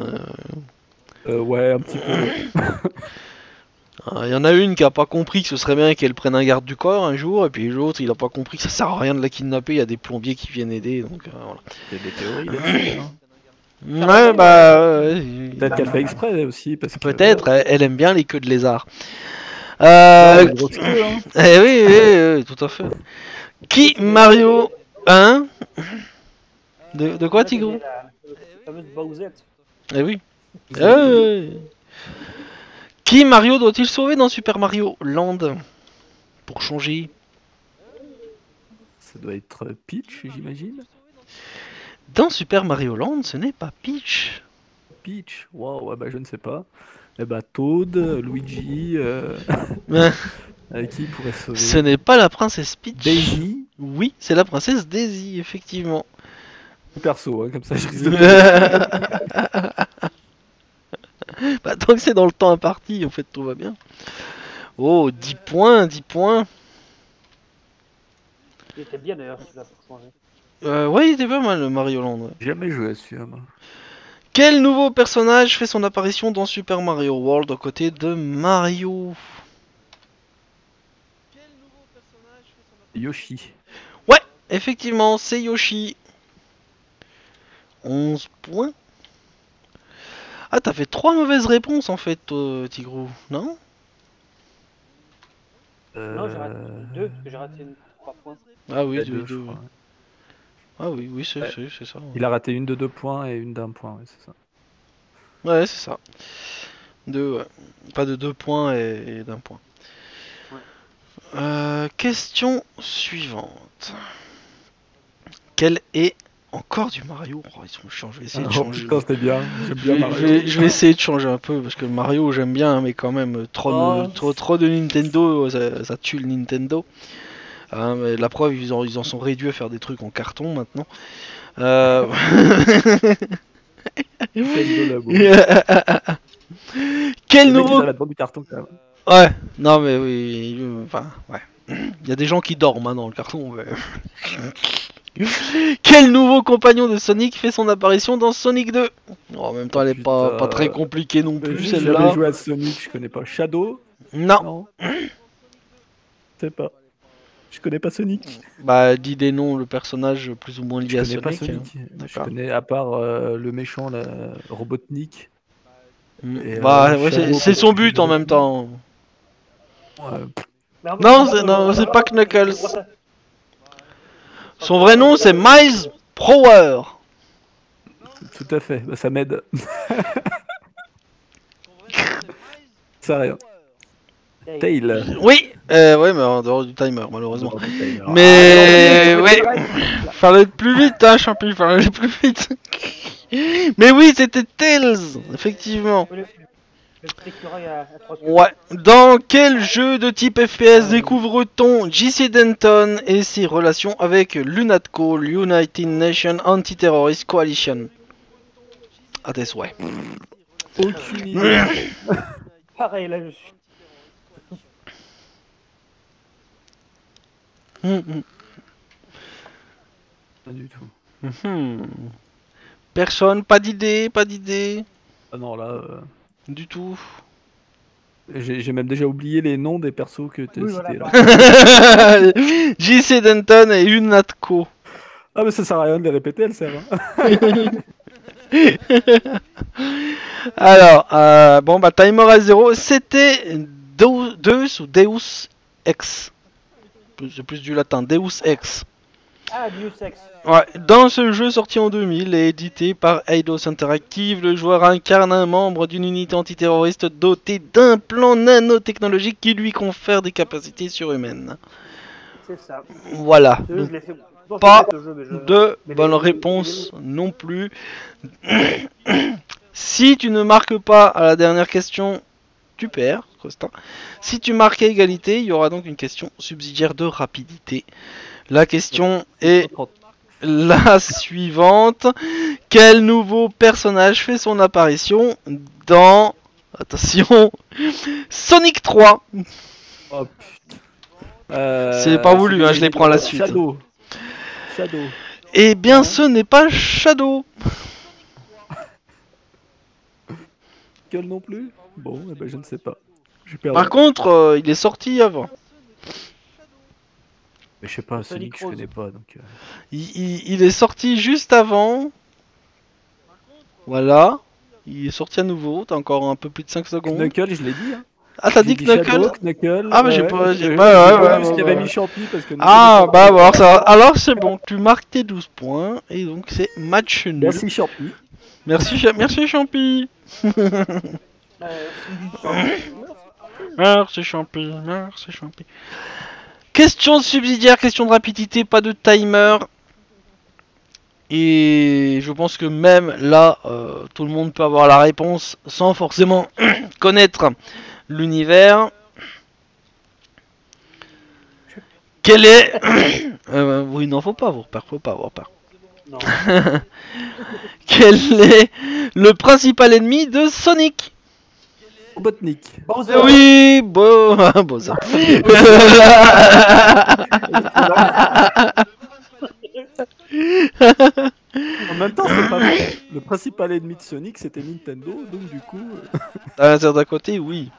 S4: Ouais, un petit peu.
S2: Il y en a une qui a pas compris que ce serait bien qu'elle prenne un garde du corps un jour, et puis l'autre il a pas compris que ça sert à rien de la kidnapper, il y a des plombiers qui viennent aider, donc voilà.
S4: Il y a des théories là-dessus. Hein.
S2: Ouais, bah...
S4: Peut-être qu'elle fait exprès aussi.
S2: Peut-être, elle aime bien les queues de lézard.
S4: Une grosse queue, hein.
S2: Eh oui, tout à fait. Qui Mario... Hein? De quoi, Tigrou?
S3: La fameuse Bowsette.
S2: Eh oui. Qui Mario doit-il sauver dans Super Mario Land? Pour changer.
S4: Ça doit être Peach, j'imagine.
S2: Dans Super Mario Land, ce n'est pas Peach.
S4: Peach, waouh, bah je ne sais pas. Eh bah Toad, Luigi, qui pourrait sauver?
S2: Ce n'est pas la princesse Peach.
S4: Daisy.
S2: Oui, c'est la princesse Daisy, effectivement.
S4: Perso, hein, comme ça je risque de...
S2: Bah, tant que c'est dans le temps imparti, en fait, tout va bien. Oh, 10 points, 10 points.
S3: Il était bien d'ailleurs, celui-là, pour changer.
S2: Ouais, il était pas mal, le Mario Land. Ouais.
S4: Jamais joué à celui-là, moi.
S2: Quel nouveau personnage fait son apparition dans Super Mario World aux côtés de Mario?
S4: Yoshi.
S2: Ouais, effectivement, c'est Yoshi. 11 points. Ah, t'as fait 3 mauvaises réponses en fait, Tigrou, non?
S3: Non, j'ai raté 2, parce que j'ai raté 3 points.
S2: Ah oui,
S4: deux, je
S2: 2.
S4: crois.
S2: Ah oui, c'est
S4: Ouais.
S2: ça. Ouais.
S4: Il a raté une de 2 points et une d'1 point, ouais, c'est ça.
S2: Ouais, c'est ça. Ouais. Pas de 2 points et d'1 point.
S3: Ouais.
S2: Question suivante. Quel est encore du Mario? Oh, ils sont chiants, je vais essayer de changer.
S4: Putain, c'était bien, j'aime bien Mario.
S2: Je vais essayer de changer un peu parce que Mario j'aime bien, mais quand même trop de Nintendo, ça tue le Nintendo. Mais la preuve, ils en sont réduits à faire des trucs en carton maintenant. Quel nouveau...
S4: du carton, quand même.
S2: Ouais, non mais oui, enfin, ouais. Il y a des gens qui dorment hein, dans le carton. Mais... Quel nouveau compagnon de Sonic fait son apparition dans Sonic 2? En même temps, elle est pas très compliquée non plus,
S4: J'ai
S2: celle-là.
S4: jamais joué à Sonic, je connais pas. Shadow?
S2: Non.
S4: Je sais pas. Je connais pas Sonic.
S2: Bah, dis des noms, le personnage plus ou moins lié à Sonic.
S4: Pas Sonic. Je connais à part le méchant, la Robotnik.
S2: Bah, ouais, c'est son but en même temps. Non, c'est pas Knuckles. Son vrai nom, c'est Miles Prower.
S4: Tout à fait, bah, ça m'aide. Ça rien. Tail.
S2: Oui, ouais, mais en dehors du timer, malheureusement. Mais ouais, fallait être plus vite, hein, Champi, fallait aller plus vite. Mais oui, c'était Tails, effectivement. Ouais. Dans quel jeu de type FPS découvre-t-on JC Denton et ses relations avec l'UNATCO, l'United Nations Anti-Terrorist Coalition? À tes souhaits.
S4: Aucune idée.
S3: Pareil, là, je suis.
S4: Pas du tout.
S2: Personne, pas d'idée, pas d'idée.
S4: Ah non, là,
S2: Du tout.
S4: j'ai même déjà oublié les noms des persos que tu as
S3: Oui,
S4: cités
S3: voilà,
S4: là.
S2: JC Denton et Unatco.
S4: Ah, mais ça sert à rien de les répéter, elle sert. Hein.
S2: Alors, bon bah timer à 0, c'était Deus ou Deus Ex. C'est plus du latin, Deus Ex.
S3: Ah, Deus Ex.
S2: Ouais, dans ce jeu sorti en 2000 et édité par Eidos Interactive, le joueur incarne un membre d'une unité antiterroriste dotée d'un plan nanotechnologique qui lui confère des capacités surhumaines.
S3: C'est ça.
S2: Voilà.
S3: Ce jeu,
S2: Donc,
S3: je l'ai fait. Non,
S2: pas
S3: je l'ai fait, ce jeu, mais
S2: de
S3: mais
S2: bonnes
S3: les-
S2: réponses non plus. Si tu ne marques pas à la dernière question, tu perds, Costa. Si tu marques à égalité, il y aura donc une question subsidiaire de rapidité. La question est la suivante. Quel nouveau personnage fait son apparition dans... Attention, Sonic 3?
S4: Oh putain.
S2: C'est pas voulu, hein, je les prends à la suite.
S4: Shadow.
S2: Eh bien, ce n'est pas Shadow.
S4: Quel non plus? Bon, eh ben, je ne sais pas. J'ai perdu.
S2: Par contre, il est sorti avant.
S4: Mais je sais pas,
S3: Sonic
S4: Sonic, je
S3: Rose.
S4: connais pas donc.
S2: Il est sorti juste avant. Voilà. Il est sorti à nouveau. T'as encore un peu plus de 5 secondes.
S4: Knuckles, je l'ai dit. Hein.
S2: Ah, t'as
S4: J'ai
S2: dit
S4: Shadow,
S2: Knuckles?
S4: Knuckles.
S2: Ah, mais j'ai pas-
S4: parce
S2: j'ai
S4: que
S2: pas- ouais,
S4: vu
S2: ouais,
S4: qu'il y avait
S2: ouais.
S4: mis Champi parce que.
S2: Ah, bah, alors, alors c'est bon. Tu marques tes 12 points. Et donc, c'est match nul.
S4: Merci Champi.
S2: Merci Champi. Merci Champi. Merci Champi. Question subsidiaire, question de rapidité, pas de timer. Et je pense que même là, tout le monde peut avoir la réponse sans forcément connaître l'univers. Quel est... oui, non, faut pas avoir peur, faut pas avoir peur.
S3: Non.
S2: Quel est le principal ennemi de Sonic?
S4: Robotnik.
S3: Bowser.
S2: Oui, Bowser.
S4: En même temps, c'est pas vrai. Le principal ennemi de Sonic, c'était Nintendo, donc du coup.
S2: D'un certain côté, oui.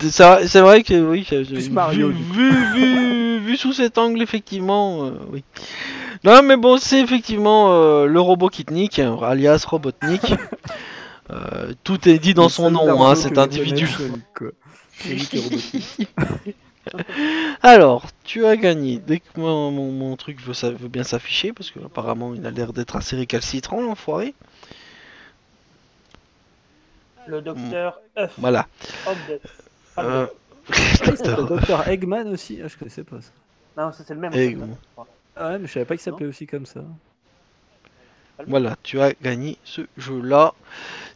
S2: C'est vrai que oui.
S4: Plus Mario, du
S2: Vu sous cet angle, effectivement, oui. Non, mais bon, c'est effectivement le robot Kitnik, alias Robotnik. Tout est dit dans son nom, hein, cet individu.
S4: Sonic, quoi. Sonic et Robotnik.
S2: Alors, tu as gagné. Dès que mon truc veut bien s'afficher, parce que apparemment il a l'air d'être assez récalcitrant, l'enfoiré.
S3: Le docteur F.
S2: Voilà.
S3: Homme de-
S2: Euh,
S4: Le Dr Eggman aussi, ah, je connaissais pas ça.
S3: Non, ça c'est le même.
S2: Eggman.
S3: je crois.
S4: Ah ouais, mais je savais pas qu'il s'appelait aussi comme ça.
S2: Voilà, tu as gagné ce jeu-là.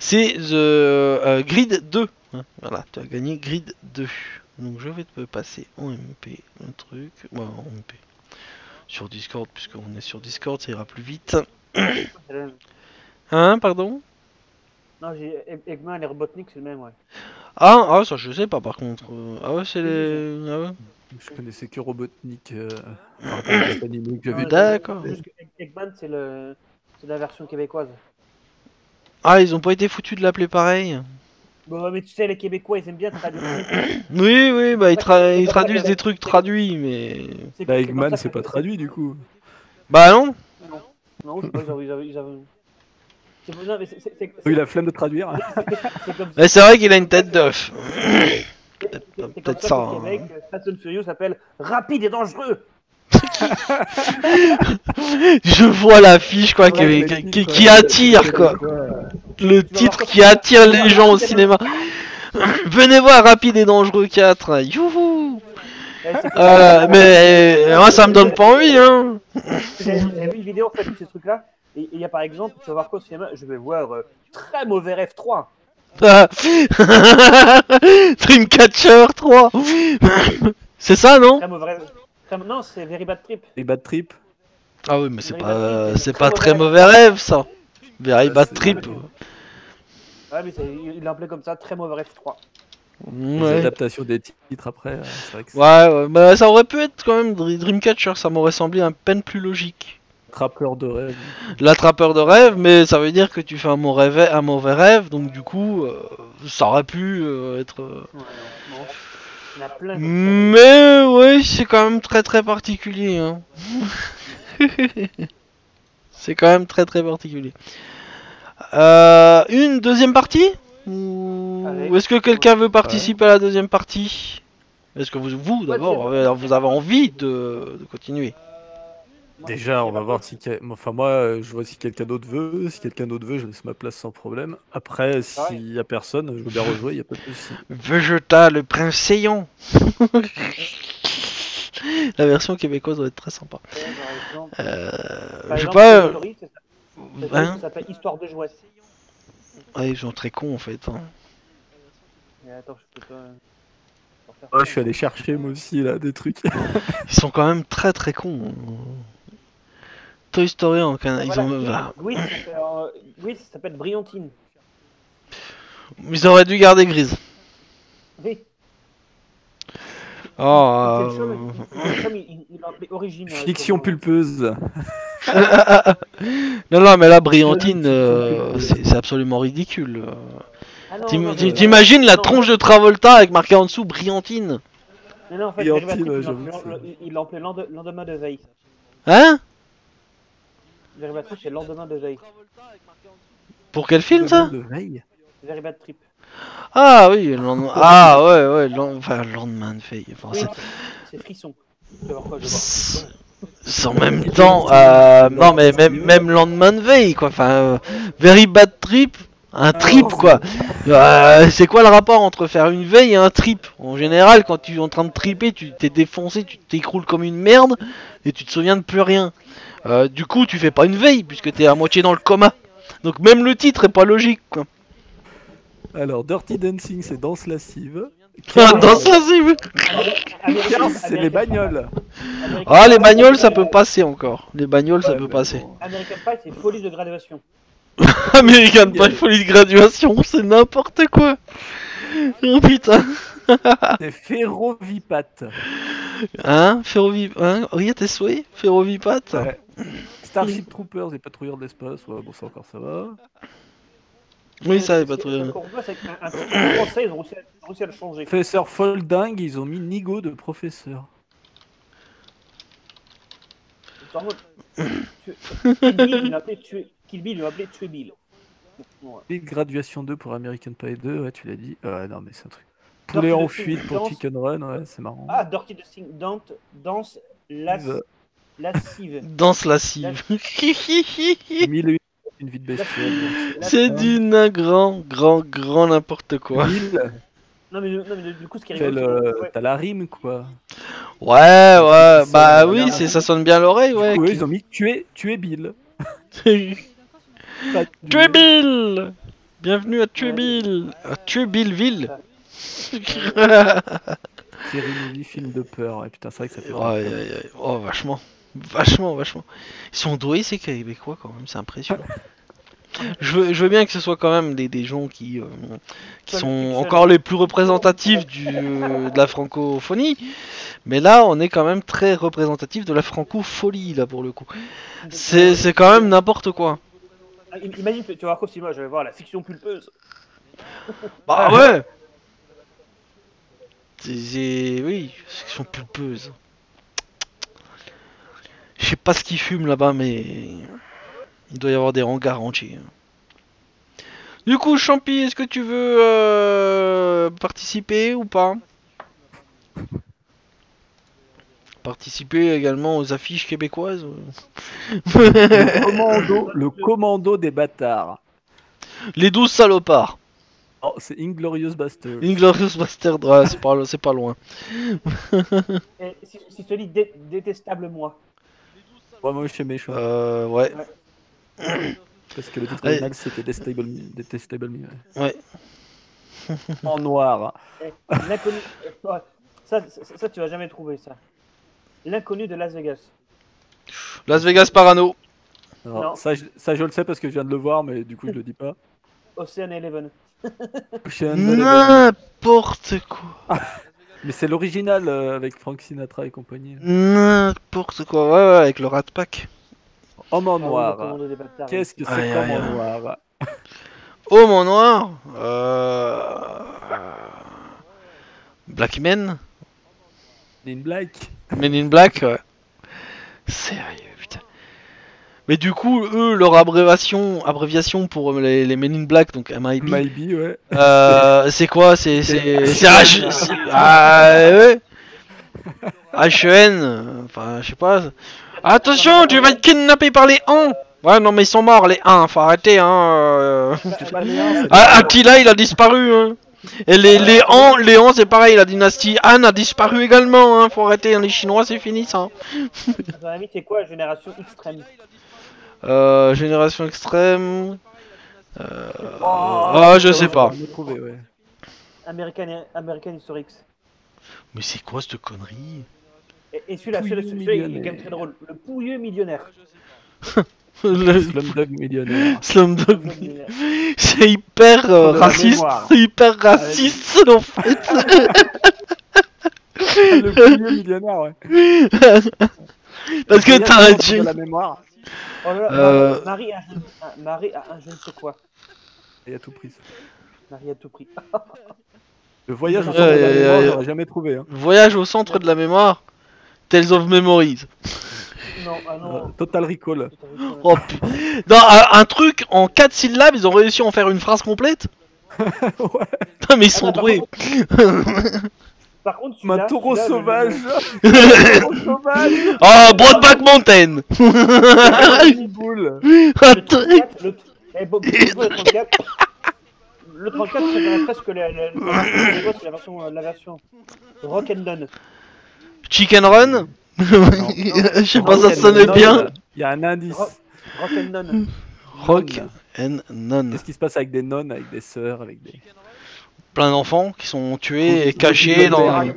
S2: C'est The Grid 2. Hein, voilà, tu as gagné Grid 2. Donc je vais te passer en MP un truc. Ouais, en MP. Sur Discord, puisqu'on est sur Discord, ça ira plus vite.
S3: C'est le même.
S2: Hein, pardon?
S3: Non, j'ai Eggman et Robotnik, c'est le même, ouais.
S2: Ah, ça je sais pas par contre. Ah ouais, c'est les... Ah ouais.
S4: Je connaissais que Robotnik par rapport à cet anime que j'avais.
S3: Non,
S2: D'accord.
S3: juste que Eggman, c'est la version québécoise.
S2: Ah, ils ont pas été foutus de l'appeler pareil.
S3: Bon, ouais, mais tu sais, les Québécois, ils aiment bien traduire.
S2: Oui, bah ils traduisent des trucs traduits, mais...
S4: Bah, Eggman, c'est pas traduit du coup.
S2: Bah non.
S3: Non, je sais pas, ils avaient... C'est non, mais c'est
S4: Oui, la flemme de traduire.
S3: c'est comme ça.
S2: Mais c'est vrai qu'il a une tête d'œuf.
S3: C'est comme
S2: peut-être
S3: ça
S2: ça,
S3: qu'au Québec, Fast and Furious s'appelle Rapide et Dangereux.
S2: Je vois l'affiche quoi,
S4: Ouais,
S2: qui attire quoi. Le titre qui attire les gens au cinéma. Venez voir Rapide et Dangereux 4. Youhou. Mais moi ça me donne pas envie hein.
S3: J'ai vu une vidéo en fait de ces trucs-là. Et il y a par exemple, tu vas voir quoi au cinéma? Je vais voir Très mauvais rêve 3.
S2: Dreamcatcher 3. C'est ça non?
S3: Très mauvais rêve. Non, c'est Very Bad Trip.
S4: Et Bad Trip.
S2: Ah oui mais c'est pas très mauvais rêve ça. Very Bad Trip.
S3: Ouais, mais il l'a appelé comme ça, Très mauvais rêve 3.
S4: Les
S2: Ouais.
S4: adaptations des titres après, c'est vrai que c'est
S2: Ouais, bah ça aurait pu être quand même Dreamcatcher, ça m'aurait semblé un peine plus logique.
S4: Trappeur de rêve.
S2: L'attrapeur de rêve, mais ça veut dire que tu fais un mauvais rêve, donc du coup, ça aurait pu être.
S3: Ouais, non. Il y en a plein comme ça.
S2: Mais oui, c'est quand même très très particulier. Hein. C'est quand même très très particulier. Une deuxième partie Ou
S3: Allez.
S2: est-ce que quelqu'un veut participer à la deuxième partie? Est-ce que vous d'abord, vous avez envie de continuer?
S4: Déjà, on va voir si. Enfin, moi, je vois si quelqu'un d'autre veut. Si quelqu'un d'autre veut, je laisse ma place sans problème. Après, s'il y a personne, je veux bien rejouer, il n'y a pas de souci.
S2: Vegeta, le prince Saiyan. La version québécoise doit être très sympa.
S3: Par exemple,
S2: Je sais
S3: Toy
S2: pas.
S3: Story,
S2: Hein?
S3: ça s'appelle Histoire de jouets.
S2: Ouais, ils sont très cons en fait. Hein.
S3: Mais attends, je peux pas.
S4: Oh, je suis allé chercher moi aussi là des trucs.
S2: Ils sont quand même très très cons. Toy Story en Canada, ils ont.
S3: Oui, ça s'appelle Brillantine.
S2: Ils auraient dû garder Grise.
S3: Oui.
S2: Oh.
S3: Il l'a appelé Origine.
S4: Fiction pulpeuse.
S2: Non, mais là, Brillantine, c'est absolument ridicule.
S3: Ah non,
S2: T'imagines la tronche de Travolta avec marqué en dessous Brillantine?
S3: Non, en fait,
S4: Brillantine,
S3: il l'a appelé lendemain de veille.
S2: Hein?
S3: Very Bad Trip, c'est lendemain de veille.
S2: Pour quel film ça?
S4: De veille.
S3: Very Bad Trip.
S2: Ah oui, le lendemain. Ah ouais, enfin, le lendemain de veille. Enfin,
S3: Oui, c'est Frisson. Tu vas voir quoi, je vais voir Frisson.
S2: c'est en même temps, non mais même lendemain de veille quoi. Enfin, Very Bad Trip, un trip quoi. C'est quoi le rapport entre faire une veille et un trip? En général, quand tu es en train de triper, tu t'es défoncé, tu t'écroules comme une merde et tu te souviens de plus rien. Du coup, tu fais pas une veille puisque t'es à moitié dans le coma. Donc même le titre est pas logique quoi.
S4: Alors, Dirty Dancing, c'est danse lascive.
S2: Dans ça,
S4: C'est les bagnoles.
S2: Ah, les bagnoles, ça peut passer encore. Les bagnoles, ça peut passer.
S3: American Pie, c'est folie de graduation.
S2: American Pie Folie de graduation, c'est n'importe quoi. Oh putain.
S4: C'est Ferrovipat.
S2: Hein? Hein? Regarde tes souhaits? Ferrovipat?
S4: Ouais. Starship Troopers, les patrouilleurs de l'espace. Ouais, bon, ça encore, ça va.
S2: Oui, ça n'est pas trop bien.
S3: C'est un titre français, ils ont réussi à le changer.
S4: Professeur Folding, ils ont mis Nigo de professeur.
S3: Kill Bill, il m'a appelé Tuer Bill. Ouais.
S4: Et graduation 2 pour American Pie 2, ouais, tu l'as dit. Non, mais c'est un truc. Poulet en fuite pour Chicken Run, ouais, c'est marrant.
S3: Ah, Dirty Dancing, danse lascive.
S2: Danse lascive.
S4: 1001 une vie de bestiole.
S2: C'est du grand n'importe quoi.
S3: Non mais du coup ce qui est rigolo,
S4: t'as la rime quoi.
S2: Ouais, bah oui, ça sonne bien à l'oreille, ouais.
S4: Du coup, ils ont mis tuer Bill.
S2: Tuer Bill. Bienvenue à Tuer Bill. À Tuer Billville.
S4: Série film de peur. Et putain, c'est vrai que ça fait peur.
S2: Oh, vachement. Ils sont doués ces Québécois quand même, c'est impressionnant. Je veux bien que ce soit quand même des gens qui sont encore les plus représentatifs de la francophonie, mais là on est quand même très représentatif de la francophonie là pour le coup. C'est quand même n'importe quoi.
S3: Imagine, tu vas voir quoi si moi je vais voir la fiction pulpeuse.
S2: Bah ouais. Oui, fiction pulpeuse. Je sais pas ce qu'ils fument là-bas, mais il doit y avoir des hangars entiers. Du coup, Champi, est-ce que tu veux participer ou pas? Participer également aux affiches québécoises?
S4: Le commando des bâtards.
S2: Les 12 salopards.
S4: Oh, c'est Inglorious Bastard.
S2: Inglorious Bastard, ouais, c'est pas loin.
S3: Si je te dis détestable moi.
S4: Ouais, moi je suis méchant.
S2: Ouais.
S4: Parce que le titre original c'était Detestable Me.
S2: Ouais.
S4: En noir.
S3: L'inconnu. Ça, tu vas jamais trouver ça. L'inconnu de Las Vegas.
S2: Las Vegas Parano.
S4: Alors, ça, je le sais parce que je viens de le voir, mais du coup je le dis pas.
S3: Ocean Eleven.
S4: Ocean's 11.
S2: N'importe quoi.
S4: Mais c'est l'original avec Frank Sinatra et compagnie.
S2: N'importe quoi. Ouais, avec le Rat Pack.
S4: Homme en
S3: Ah oui,
S4: noir.
S3: commando des bâtards.
S4: Qu'est-ce que c'est
S2: Aïe,
S4: qu'homme
S2: aïe,
S4: en
S2: aïe.
S4: noir?
S2: Homme en noir. Black Men.
S4: In Black.
S2: Men in Black, ouais. Sérieux, putain. Mais du coup, eux, leur abréviation pour les Men in Black, donc MIB,
S4: Maybe, ouais.
S2: c'est quoi? C'est H... ouais. HEN, enfin, je sais pas. Attention, tu vas être kidnappé par les Hans. Ouais, non, mais ils sont morts, les Hans, faut arrêter, hein.
S4: C'est pas bien, c'est
S2: Attila, il a disparu, hein. Et les Han, c'est pareil, la dynastie Han a disparu également, hein. Faut arrêter, hein. Les Chinois, c'est fini, ça.
S3: À ton avis, c'est quoi Génération Extrême?
S2: Génération extrême.
S4: Oh,
S2: je sais pas.
S4: on l'a trouvé, ouais.
S3: American Historics.
S2: Mais c'est quoi cette connerie?
S3: Et celui-là,
S4: Pouilleux
S3: celui-là, il est quand
S4: millionnaire.
S3: même très drôle. Le pouilleux millionnaire.
S2: Le
S4: Slumdog Millionnaire.
S2: Slumdog.
S3: Le millionnaire.
S2: C'est hyper
S4: de la
S2: raciste.
S4: mémoire.
S2: C'est hyper raciste, en fait.
S4: Le pouilleux millionnaire, ouais.
S2: Parce que t'as un
S4: de la mémoire.
S3: Oh là là,
S2: Euh.
S3: Marie a un je ne sais quoi.
S4: Et à tout prix. Ça.
S3: Marie a tout pris.
S4: Le voyage au centre de la mémoire, j'aurais jamais trouvé. Hein.
S2: Voyage au centre de la mémoire. Tales of Memories.
S3: Non, ah non.
S4: Total Recall.
S2: Oh putain. Non, un truc en 4 syllabes, ils ont réussi à en faire une phrase complète.
S4: Ouais.
S2: Non, mais ils sont doués.
S3: Par contre,
S4: Ma taureau
S3: celui-là,
S4: sauvage.
S3: le-
S4: Taureau sauvage.
S2: Oh, Broadback Mountain.
S4: Boule.
S3: Le 34, le 34 c'est presque la version Rock and None.
S2: Chicken Run. Je sais pas, ça sonnait bien.
S4: Il y a un indice.
S3: Rock and None.
S2: Rock and None.
S4: Qu'est-ce qui se passe avec des nonnes, avec des sœurs, avec des.
S2: Plein d'enfants qui sont tués et
S4: Oui,
S2: cachés
S4: oui,
S2: dans.
S4: oui.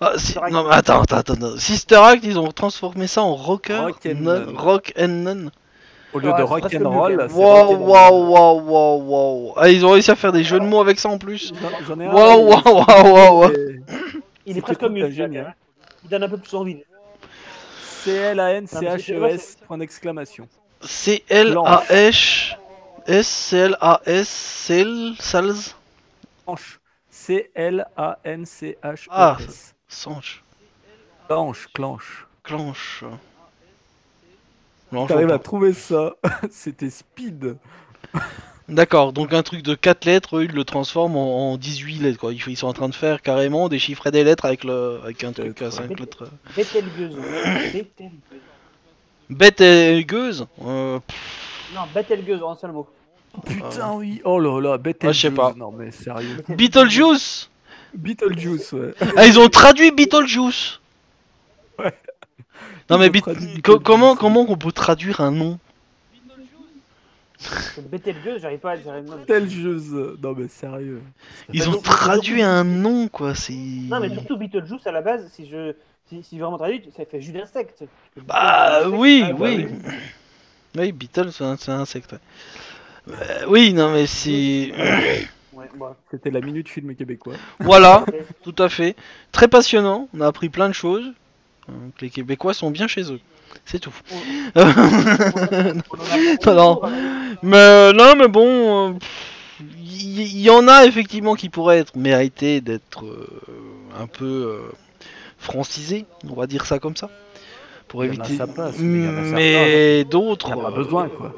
S2: Ah, non, mais attends. Sister Act, ils ont transformé ça en rocker.
S4: Rock and None.
S2: Rock and None.
S4: Au lieu de
S3: Ouais, c'est
S4: rock
S3: presque
S4: and
S3: mieux,
S4: roll,
S3: quand même.
S4: c'est rock and roll.
S2: Wow. Ah, ils ont réussi à faire des jeux de mots avec ça en plus.
S4: J'en ai un.
S2: Wow.
S3: Il est presque
S4: C'était
S3: mieux.
S4: génial.
S3: Il donne un peu plus envie.
S4: CLANCHES, point d'exclamation.
S2: CLAS. Sales.
S4: Planche. CLANCHES.
S2: Ah. Sanche.
S4: Clanche.
S2: Clanche. Non,
S4: T'arrives à
S2: j'entends.
S4: trouver ça. C'était speed.
S2: D'accord, donc un truc de 4 lettres, eux ils le transforment en 18 lettres quoi. Ils sont en train de faire carrément déchiffrer des lettres avec un truc à 5 lettres.
S3: Betelgeuse.
S2: Bête et gueuse
S3: Non, Betelgeuse en un seul mot.
S4: Putain, oui. Oh là là, Betelgeuse.
S2: je sais pas.
S4: Non, mais sérieux.
S2: Beetlejuice.
S4: Beetlejuice, ouais.
S2: Ah, ils ont traduit Beetlejuice.
S4: Ouais.
S2: Non mais
S4: Ils ont traduit
S2: comment
S4: Beetlejuice.
S2: on peut traduire un nom?
S3: Betelgeuse, j'arrive pas à dire.
S4: Betelgeuse. Non, mais sérieux.
S2: Ils ont traduit un nom quoi, c'est...
S3: Non, mais surtout Beetlejuice à la base, si vraiment traduit, ça fait jus d'insecte.
S2: Bah oui,
S4: Ah, bah
S2: oui. Oui, Beetle c'est un insecte. Ouais. Oui, non mais c'est...
S3: Ouais, bon.
S4: C'était la minute film québécois.
S2: Voilà, tout à fait. Très passionnant, on a appris plein de choses. Donc, les Québécois sont bien chez eux. C'est tout. Non. Non, mais bon, il y en a effectivement qui pourraient être mérités d'être un peu francisés, on va dire ça comme ça, pour
S4: Il y en a,
S2: éviter.
S4: ça passe, mais il y en a certains,
S2: Mais d'autres.
S4: Il n'y a pas besoin, quoi.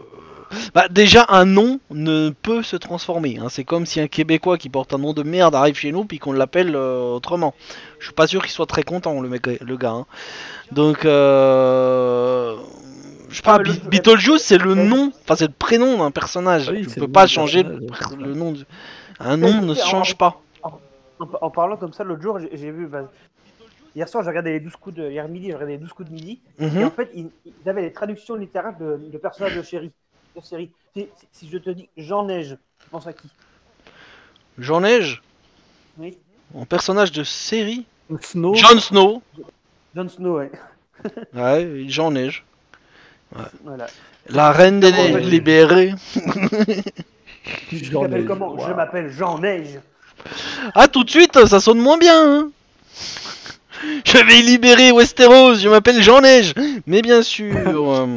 S2: Bah, déjà, un nom ne peut se transformer. Hein. C'est comme si un Québécois qui porte un nom de merde arrive chez nous puis qu'on l'appelle autrement. Je suis pas sûr qu'il soit très content, le gars. Hein. Donc, je sais pas, Beetlejuice, c'est le nom, enfin, c'est le prénom d'un personnage.
S4: Ah oui,
S2: Tu
S4: c'est
S2: peux
S4: le
S2: pas
S4: nom du
S2: changer
S4: personnage,
S2: le nom. Un nom ne se change pas.
S3: En parlant comme ça, l'autre jour, j'ai vu. Hier soir, j'ai regardé les 12 coups de. Hier midi, j'ai regardé les 12 coups de midi. Et en fait, ils avaient les traductions littéraires de personnages de série. Si je te dis Jean Neige, tu penses à qui?
S2: Jean Neige,
S3: Oui.
S2: en personnage de série.
S4: Snow.
S2: Jon Snow.
S3: Jon Snow, ouais.
S2: Ouais, Jean Neige.
S3: Voilà.
S2: La reine des
S3: Ouais.
S2: libérés.
S3: Tu t'appelles comment? Je m'appelle Jean Neige.
S2: Ah, tout de suite, ça sonne moins bien. Hein. Je vais libérer Westeros, je m'appelle Jean Neige. Mais bien sûr.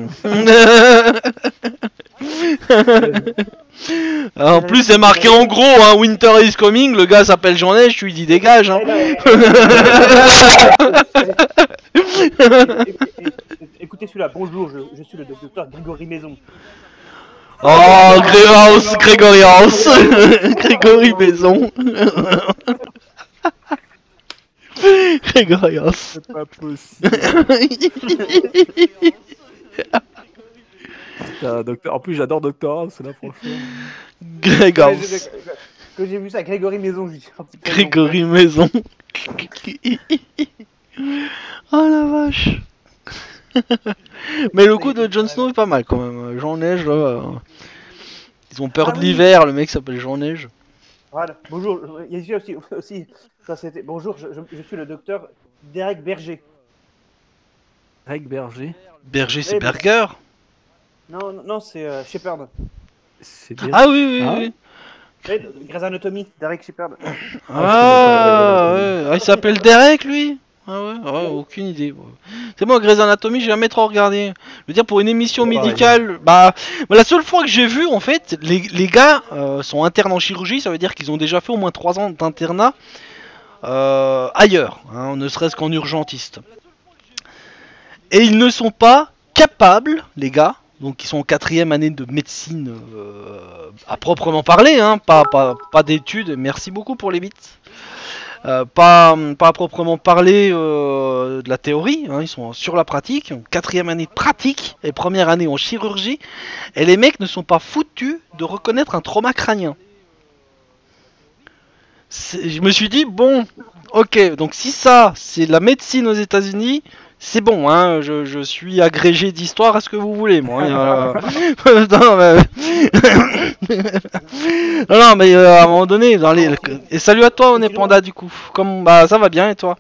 S2: En plus, c'est marqué en gros, hein, Winter is coming. Le gars s'appelle Jean Neige, tu lui dis dégage. Hein.
S3: Écoutez celui-là. Bonjour, je suis le docteur Grégory Maison.
S2: Oh, Grégory House. Grégory Maison. Grégory House.
S4: C'est pas possible. Putain, docteur... En plus, j'adore Doctor House, là, franchement.
S2: Grégory.
S3: Quand j'ai vu ça, Grégory Maison, je dis.
S2: Grégory Maison. Oh la vache. Mais le coup de Jon Snow est pas mal quand même. Jean Neige, là, ils ont peur de l'hiver, le mec s'appelle Jean Neige.
S3: Voilà. Bonjour, il y a aussi ça c'était. Bonjour, je suis le docteur Derek Berger.
S4: Derek Berger.
S2: Berger, c'est Berger.
S3: Non, c'est Shepard.
S2: Ah oui.
S3: Grey's Anatomy, Derek Shepard.
S2: Ah ouais, il s'appelle Derek lui. Ah ouais, aucune idée. C'est moi, Grey's Anatomy, j'ai jamais trop regardé. Je veux dire, pour une émission médicale, bah la seule fois que j'ai vu, en fait, les gars sont internes en chirurgie, ça veut dire qu'ils ont déjà fait au moins 3 ans d'internat ailleurs, hein, ne serait-ce qu'en urgentiste. Et ils ne sont pas capables, les gars, donc ils sont en 4e année de médecine à proprement parler, hein, pas d'études, merci beaucoup pour les bits. Pas à proprement parler de la théorie, hein, ils sont sur la pratique, 4e année de pratique et 1re année en chirurgie, et les mecs ne sont pas foutus de reconnaître un trauma crânien. Je me suis dit, bon, ok, donc si ça, c'est la médecine aux États-Unis, c'est bon, hein, je suis agrégé d'histoire, est-ce que vous voulez, moi non, mais à un moment donné, et salut à toi, on est Panda, du coup. Comme, bah, ça va bien, et toi?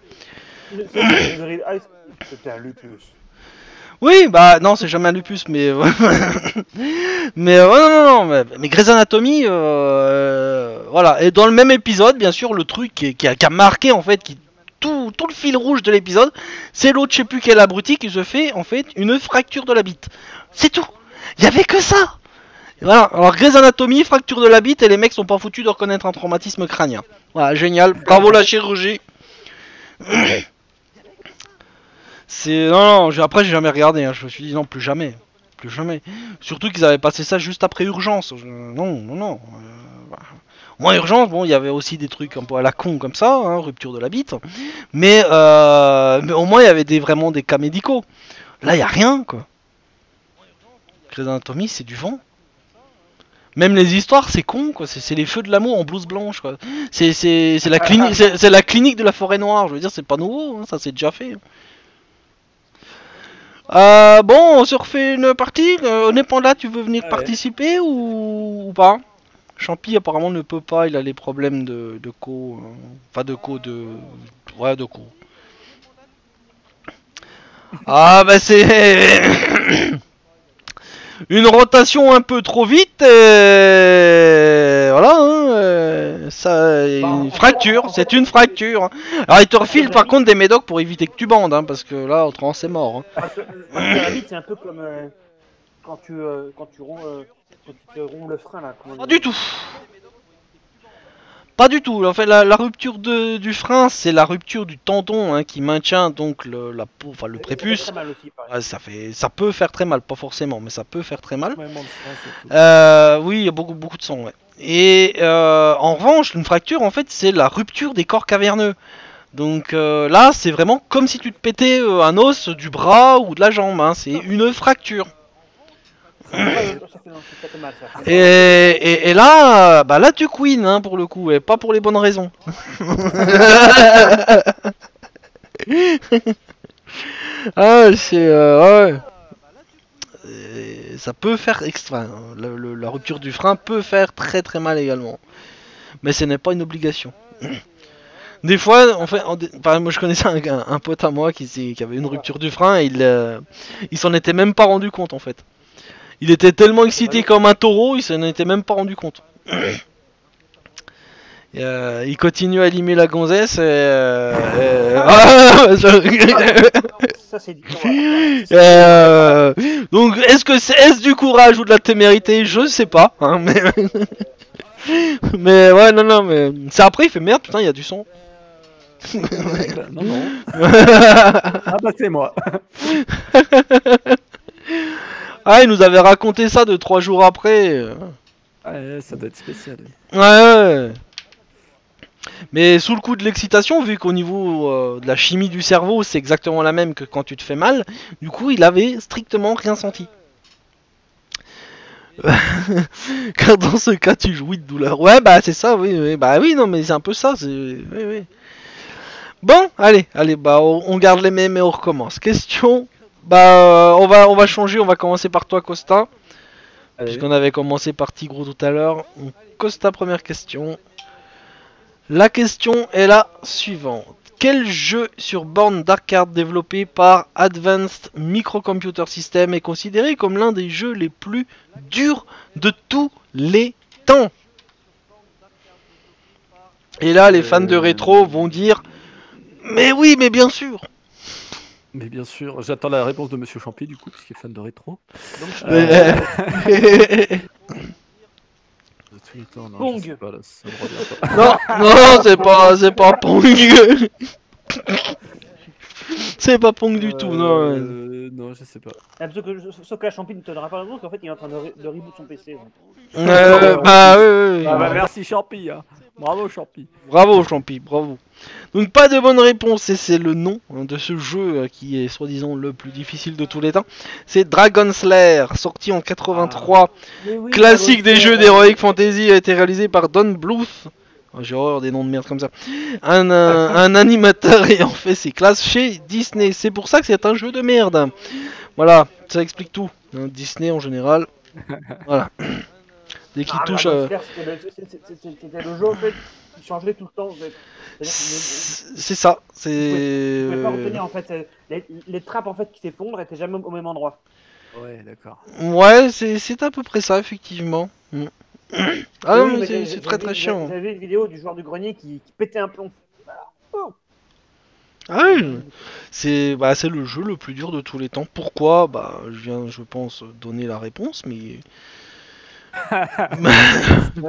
S3: C'était un lupus.
S2: Oui, bah, non, c'est jamais un lupus, mais... mais, non, mais Grey's Anatomy, voilà. Et dans le même épisode, bien sûr, le truc qui a marqué, en fait, tout le fil rouge de l'épisode, c'est l'autre, je sais plus quel abruti, qui se fait, en fait, une fracture de la bite. C'est tout. Il y avait que ça. Voilà, alors Grey's Anatomy, fracture de la bite, et les mecs sont pas foutus de reconnaître un traumatisme crânien. Voilà, génial, bravo la chirurgie. Non, après j'ai jamais regardé, hein. Je me suis dit non, plus jamais. Surtout qu'ils avaient passé ça juste après Urgence. Non. Moins Urgence, bon, il y avait aussi des trucs un peu à la con comme ça, hein, rupture de la bite. Mais au moins il y avait vraiment des cas médicaux. Là, il y a rien, quoi. Grey's Anatomy, c'est du vent. Même les histoires, c'est con, quoi. C'est les feux de l'amour en blouse blanche, quoi. C'est la clinique, c'est la clinique de la forêt noire. Je veux dire, c'est pas nouveau, hein, ça c'est déjà fait. Bon, on se refait une partie. Népanda, tu veux venir participer ou pas? Champy apparemment ne peut pas, il a les problèmes de co. Enfin de co. Ah bah c'est... une rotation un peu trop vite, voilà, hein, ça, une fracture, c'est une fracture. Alors il te refile par contre des médocs pour éviter que tu bandes, hein, parce que là autrement c'est mort. Hein.
S3: La bite c'est un peu comme quand tu te ronds le frein là.
S2: Pas du tout. Pas du tout. En fait, la rupture du frein, c'est la rupture du tendon, hein, qui maintient donc le prépuce.
S3: Ça, aussi,
S2: ça peut faire très mal, pas forcément, mais ça peut faire très mal. Oui, il y a beaucoup de sang. Ouais. Et en revanche, une fracture, en fait, c'est la rupture des corps caverneux. Donc là, c'est vraiment comme si tu te pétais un os du bras ou de la jambe. Hein, c'est une fracture. Et là, bah là tu queen, hein, pour le coup, et pas pour les bonnes raisons. Ah, c'est ouais. Et ça peut faire extra. La rupture du frein peut faire très très mal également, mais ce n'est pas une obligation. Des fois, en fait, moi je connaissais un pote à moi qui avait une rupture du frein et il s'en était même pas rendu compte en fait. Il était tellement excité comme un taureau, il s'en était même pas rendu compte. Il continue à limer la gonzesse
S3: Ça, c'est dit.
S2: donc est-ce du courage ou de la témérité? Je sais pas, hein, mais... mais ouais, non, mais... C'est après, il fait merde, putain, il y a du son.
S4: Non, non. Ah bah c'est moi.
S2: Ah, il nous avait raconté ça 2-3 jours après.
S4: Ouais, ça doit être spécial.
S2: Ouais. Mais sous le coup de l'excitation, vu qu'au niveau de la chimie du cerveau, c'est exactement la même que quand tu te fais mal, du coup, il avait strictement rien senti. Car dans ce cas, tu jouis de douleur. Ouais, bah c'est ça, oui. Bah oui, non, mais c'est un peu ça. Oui. Bon, allez, bah on garde les mêmes et on recommence. Question. Bah, on va changer. On va commencer par toi, Costa. Puisqu'on avait commencé par Tigro tout à l'heure. Costa, première question. La question est la suivante. Quel jeu sur borne d'arcade développé par Advanced Microcomputer System est considéré comme l'un des jeux les plus durs de tous les temps? Et là, les fans de rétro vont dire mais oui, mais bien sûr.
S4: Mais bien sûr, j'attends la réponse de Monsieur Champy du coup, parce qu'il est fan de rétro.
S3: Pong.
S2: Non, c'est pas Pong. C'est pas Pong du tout, non.
S4: Non, je sais pas.
S3: Sauf que la champi ne te donnera pas raison, qu'en fait il est en train de reboot son PC.
S2: Bah oui.
S4: Ah bah merci Champy, hein. Bravo Champy.
S2: Bravo Champy, bravo. Donc pas de bonne réponse et c'est le nom de ce jeu qui est soi-disant le plus difficile de tous les temps. C'est Dragon Slayer, sorti en 83.
S3: Oui,
S2: Classique des jeux d'Heroic Fantasy, a été réalisé par Don Bluth. Oh, j'ai horreur des noms de merde comme ça. Un animateur ayant fait ses classes chez Disney. C'est pour ça que c'est un jeu de merde. Voilà, ça explique tout. Disney en général. Voilà. Dès qu'il touche...
S3: C'était le jeu en fait qui changeait tout le temps. En fait.
S2: C'est ça.
S3: Tu pouvais pas retenir en fait. Les trappes en fait qui s'effondrent étaient jamais au même endroit.
S4: Ouais, d'accord.
S2: Ouais, c'est à peu près ça, effectivement. Ah non, mais c'est très chiant.
S3: J'avais une vidéo du joueur du grenier qui pétait un plomb. Oh.
S2: Ah oui, c'est le jeu le plus dur de tous les temps. Pourquoi? Bah, je pense, donner la réponse, mais...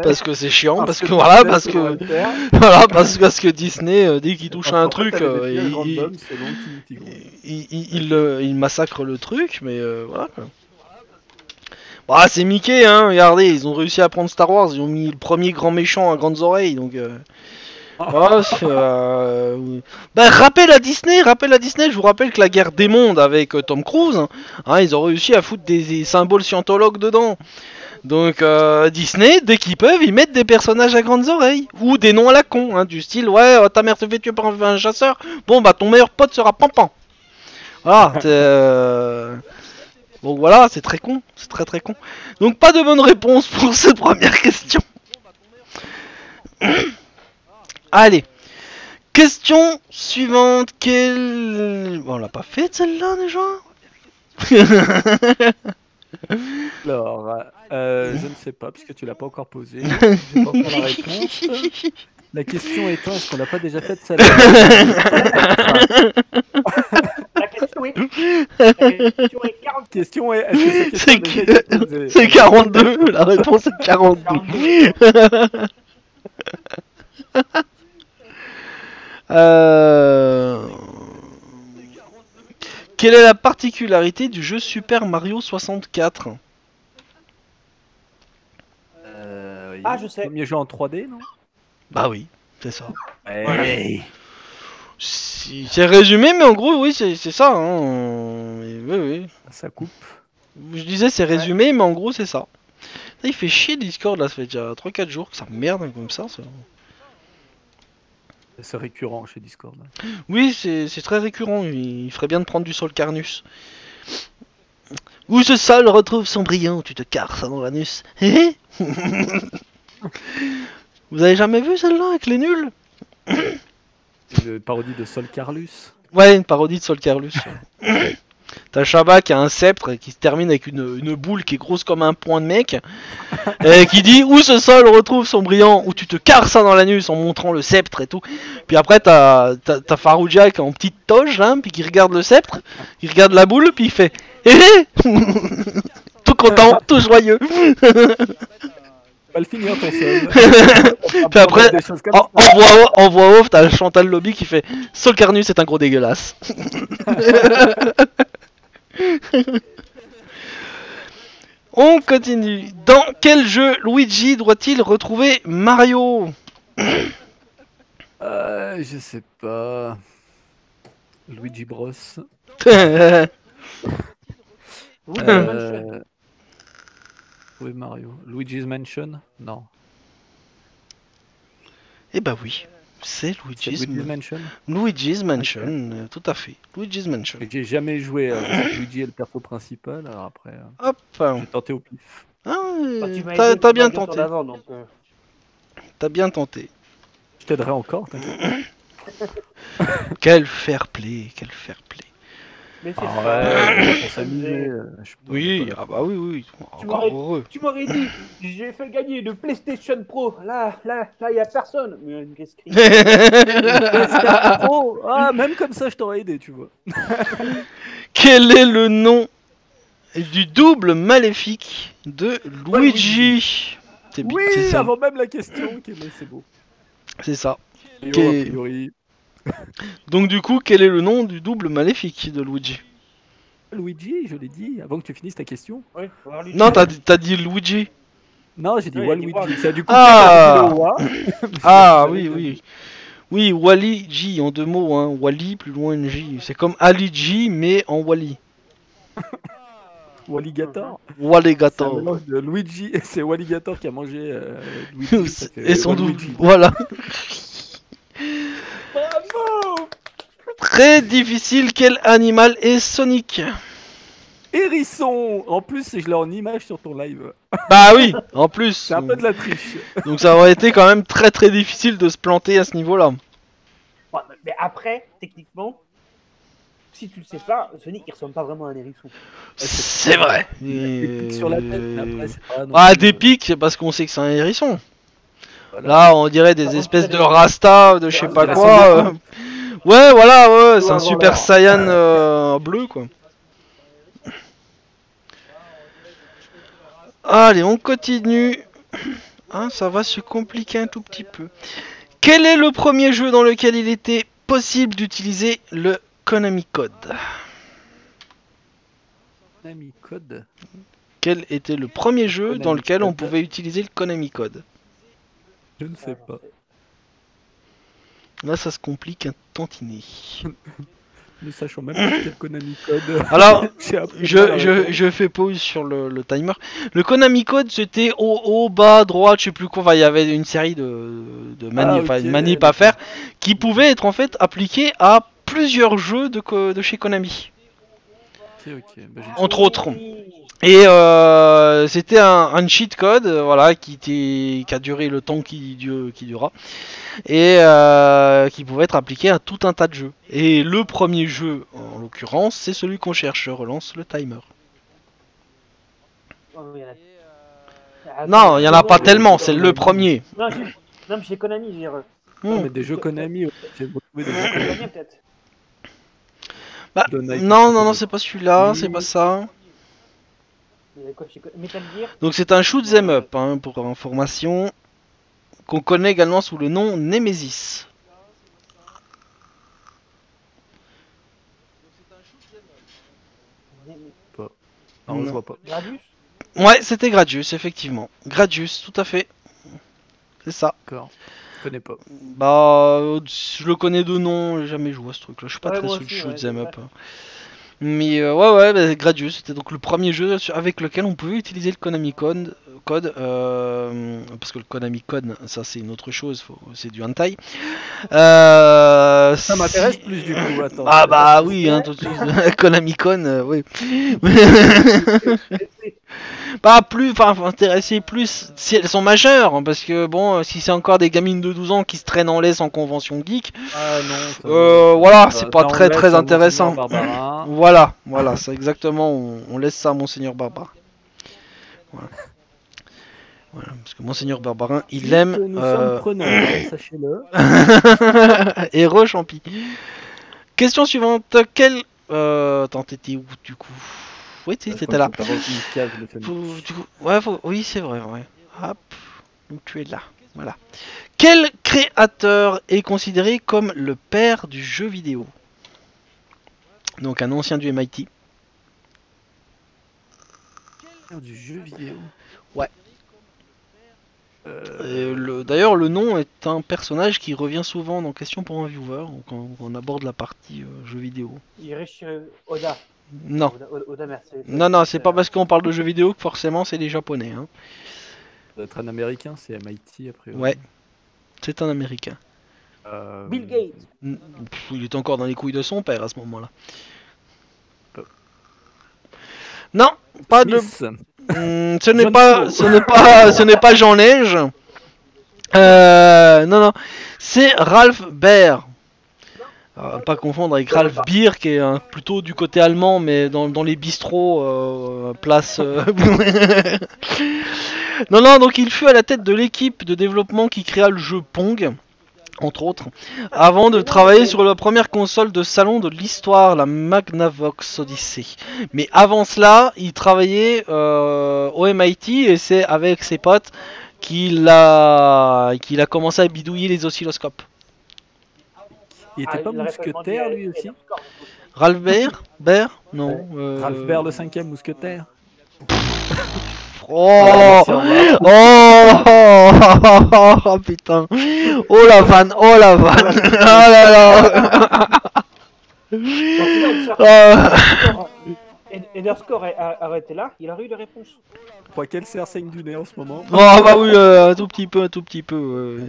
S2: parce que c'est chiant, parce que Disney, dès qu'il touche à un truc, il massacre le truc, mais voilà quoi. Bah, c'est Mickey, hein, regardez, ils ont réussi à prendre Star Wars, ils ont mis le premier grand méchant à grandes oreilles, donc... Bah, rappel à Disney, je vous rappelle que la guerre des mondes avec Tom Cruise, hein, ils ont réussi à foutre des symboles scientologues dedans. Donc Disney, dès qu'ils peuvent, ils mettent des personnages à grandes oreilles. Ou des noms à la con, hein, du style, ouais, ta mère se fait tuer par un chasseur, bon bah ton meilleur pote sera Pampan. Voilà, donc voilà, c'est très con, c'est très con. Donc pas de bonne réponse pour cette première question. Allez, question suivante, Bon, on l'a pas faite celle-là déjà.
S4: Alors, je ne sais pas, puisque tu l'as pas encore posée. J'ai pas encore la réponse. La question étant, est-ce qu'on l'a pas déjà faite celle-là?
S3: La question est... La question est 40.
S4: Question est, est-ce que cette question a déjà été posée?
S2: C'est 42, la réponse est 42. Quelle est la particularité du jeu Super Mario 64?
S3: Ah, je sais.
S4: Premier jeu en 3D, non?
S2: Bah oui, c'est ça.
S4: Ouais.
S2: C'est résumé, mais en gros, oui, c'est ça. Hein. Oui.
S4: Ça coupe.
S2: Je disais, c'est résumé, mais en gros, c'est ça. Il fait chier Discord, là, ça fait déjà 3-4 jours que ça merde hein, comme ça.
S4: C'est récurrent chez Discord.
S2: Oui, c'est très récurrent. Il ferait bien de prendre du Sol Carnus. Où ce sol retrouve son brillant, tu te carres dans l'anus. Vous avez jamais vu celle-là avec les nuls?
S4: Une parodie de Sol Carlus.
S2: Ouais, une parodie de Sol Carlus. T'as Shabba qui a un sceptre qui se termine avec une boule qui est grosse comme un poing de mec. Et qui dit où ce sol retrouve son brillant, où tu te carres ça dans l'anus en montrant le sceptre et tout. Puis après t'as Farouja qui est en petite toge là, puis qui regarde le sceptre, il regarde la boule, puis il fait tout content, tout joyeux.
S4: Va le finir ton seul.
S2: Puis après, en voix off, t'as Chantal Lobby qui fait Solcarnus est un gros dégueulasse. On continue. Dans quel jeu Luigi doit-il retrouver Mario?
S4: Je sais pas. Luigi Bros. Oui, Mario. Luigi's Mansion? Non.
S2: Eh bah oui, c'est Luigi's
S4: Mansion.
S2: Luigi's Mansion, tout à fait. Luigi's Mansion.
S4: J'ai jamais joué à Luigi est le perso principal, alors après.
S2: Hop.
S4: J'ai tenté au pif.
S2: T'as bien tenté. T'as bien tenté.
S4: Je t'aiderai encore, t'inquiète.
S2: Quel fair play, quel fair play.
S3: Mais c'est
S4: pour s'amuser.
S2: Oui, ah bah oui. Encore heureux.
S3: Tu m'aurais dit, j'ai fait gagner une PlayStation Pro. Là, y a personne. Mais une escrit.
S4: Oh, même comme ça, je t'aurais aidé, tu vois.
S2: Quel est le nom du double maléfique de Luigi?
S4: Oui,
S2: ça.
S4: Avant même la question, c'est beau.
S2: C'est ça.
S4: A priori.
S2: Donc du coup, quel est le nom du double maléfique de Luigi?
S4: Luigi, je l'ai dit, avant que tu finisses ta question.
S3: Oui,
S2: non, t'as dit Luigi.
S4: Non, j'ai dit Waluigi. Ça, du coup,
S2: oui. Oui, Wally-G en 2 mots, hein. Wally plus loin une J. C'est comme Ali G mais en Wally.
S4: Walligator.
S2: Walligator.
S4: De Luigi, c'est Walligator qui a mangé Luigi.
S2: Et son double. Voilà.
S3: Bravo.
S2: Très difficile, quel animal est Sonic?
S4: Hérisson. En plus, je l'ai en image sur ton live.
S2: Bah oui, en plus.
S4: C'est un peu de la triche.
S2: Donc ça aurait été quand même très très difficile de se planter à ce niveau-là.
S3: Ouais, mais après, techniquement, si tu le sais pas, Sonic il ressemble pas vraiment à un hérisson.
S2: C'est vrai.
S4: Des pics sur la tête, mais après, c'est pas
S2: des pics, c'est parce qu'on sait que c'est un hérisson. Voilà. Là, on dirait des espèces de rasta, de je sais pas quoi. Ouais, voilà, c'est un Super Saiyan bleu, quoi. Allez, on continue. Ça va se compliquer un tout petit peu. Quel est le premier jeu dans lequel il était possible d'utiliser le Konami Code?
S4: Konami Code.
S2: Quel était le premier jeu dans lequel on pouvait utiliser le Konami Code?
S4: Je ne sais pas.
S2: Là, ça se complique un tantinet.
S4: Ne sachant même pas quel Konami Code.
S2: Alors, je fais pause sur le timer. Le Konami Code, c'était au bas, droite, je sais plus quoi. Enfin, il y avait une série de manip à faire qui pouvait être en fait appliquée à plusieurs jeux de chez Konami.
S4: Okay. Bah,
S2: entre autres. Et c'était un cheat code, voilà, qui a duré le temps qui dura, et qui pouvait être appliqué à tout un tas de jeux. Et le premier jeu, en l'occurrence, c'est celui qu'on cherche. Je relance le timer. Non, il y en a pas tellement. C'est le premier.
S3: Non, mais chez Konami, j'ai.
S4: Mais des jeux Konami, j'ai trouvé des jeux Konami peut-être.
S2: Bah, non, c'est pas celui-là, c'est pas ça. Donc c'est un shoot 'em up, hein, pour information, qu'on connaît également sous le nom Nemesis.
S4: Non, je vois pas.
S3: Gradius ?
S2: Ouais, c'était Gradius, effectivement. Gradius, tout à fait. C'est ça.
S4: D'accord. Je connais pas.
S2: Bah, je le connais de nom, j'ai jamais joué à ce truc-là. Je suis pas très sur le shoot 'em up. Mais ouais, Gradius, c'était donc le premier jeu avec lequel on pouvait utiliser le Konami Code, parce que le Konami Code, ça c'est une autre chose, c'est du hentai.
S4: Ça m'intéresse plus du coup, attends.
S2: Ah bah oui, hein, tout de suite, Konami Code, oui. Pas plus, enfin, faut intéresser plus si elles sont majeures, hein, parce que bon, si c'est encore des gamines de 12 ans qui se traînent en laisse en convention geek,
S4: Ah non,
S2: voilà,
S4: ça
S2: c'est pas très
S4: enlève,
S2: très
S4: ça,
S2: intéressant.
S4: Monseigneur Barbarin.
S2: Voilà, c'est exactement, on laisse ça à Monseigneur Barbarin. Voilà, parce que Monseigneur Barbarin, il aime...
S4: Nous sommes preneurs, sachez-le.
S2: Et re-champi. Question suivante, quel... Attends, t'étais où du coup? Oui, t'étais là. Oui, c'est vrai, ouais. Hop, donc tu es là, voilà. Quel créateur est considéré comme le père du jeu vidéo? Donc un ancien du MIT.
S4: Du jeu vidéo.
S2: Ouais. D'ailleurs, le nom est un personnage qui revient souvent dans Question pour un viewer, quand on aborde la partie jeu vidéo.
S3: Oda.
S2: Non.
S3: Oda, merci.
S2: Non, c'est pas parce qu'on parle de jeux vidéo que forcément c'est des japonais. Hein.
S4: Ça doit être un américain, c'est MIT après.
S2: Ouais, c'est un américain.
S3: Bill Gates.
S2: Il était encore dans les couilles de son père à ce moment-là. Non, pas de. Ce n'est pas Jean Neige. Non, c'est Ralph Baer. Pas confondre avec Ralph Beer qui est plutôt du côté allemand, mais dans les bistrots, place. Non, donc il fut à la tête de l'équipe de développement qui créa le jeu Pong, entre autres, avant de travailler sur la première console de salon de l'histoire, la Magnavox Odyssey. Mais avant cela, il travaillait au MIT et c'est avec ses potes qu'il a commencé à bidouiller les oscilloscopes.
S4: Il était pas mousquetaire lui aussi?
S2: Ralph Baer? Non.
S4: Ralph Baer, le 5e mousquetaire.
S2: Oh putain. Oh la vanne. Oh là là.
S3: Underscore arrêté là, il a eu la réponse.
S4: Je crois qu'elle saigne du nez en ce moment.
S2: Oh bah oui, un tout petit peu.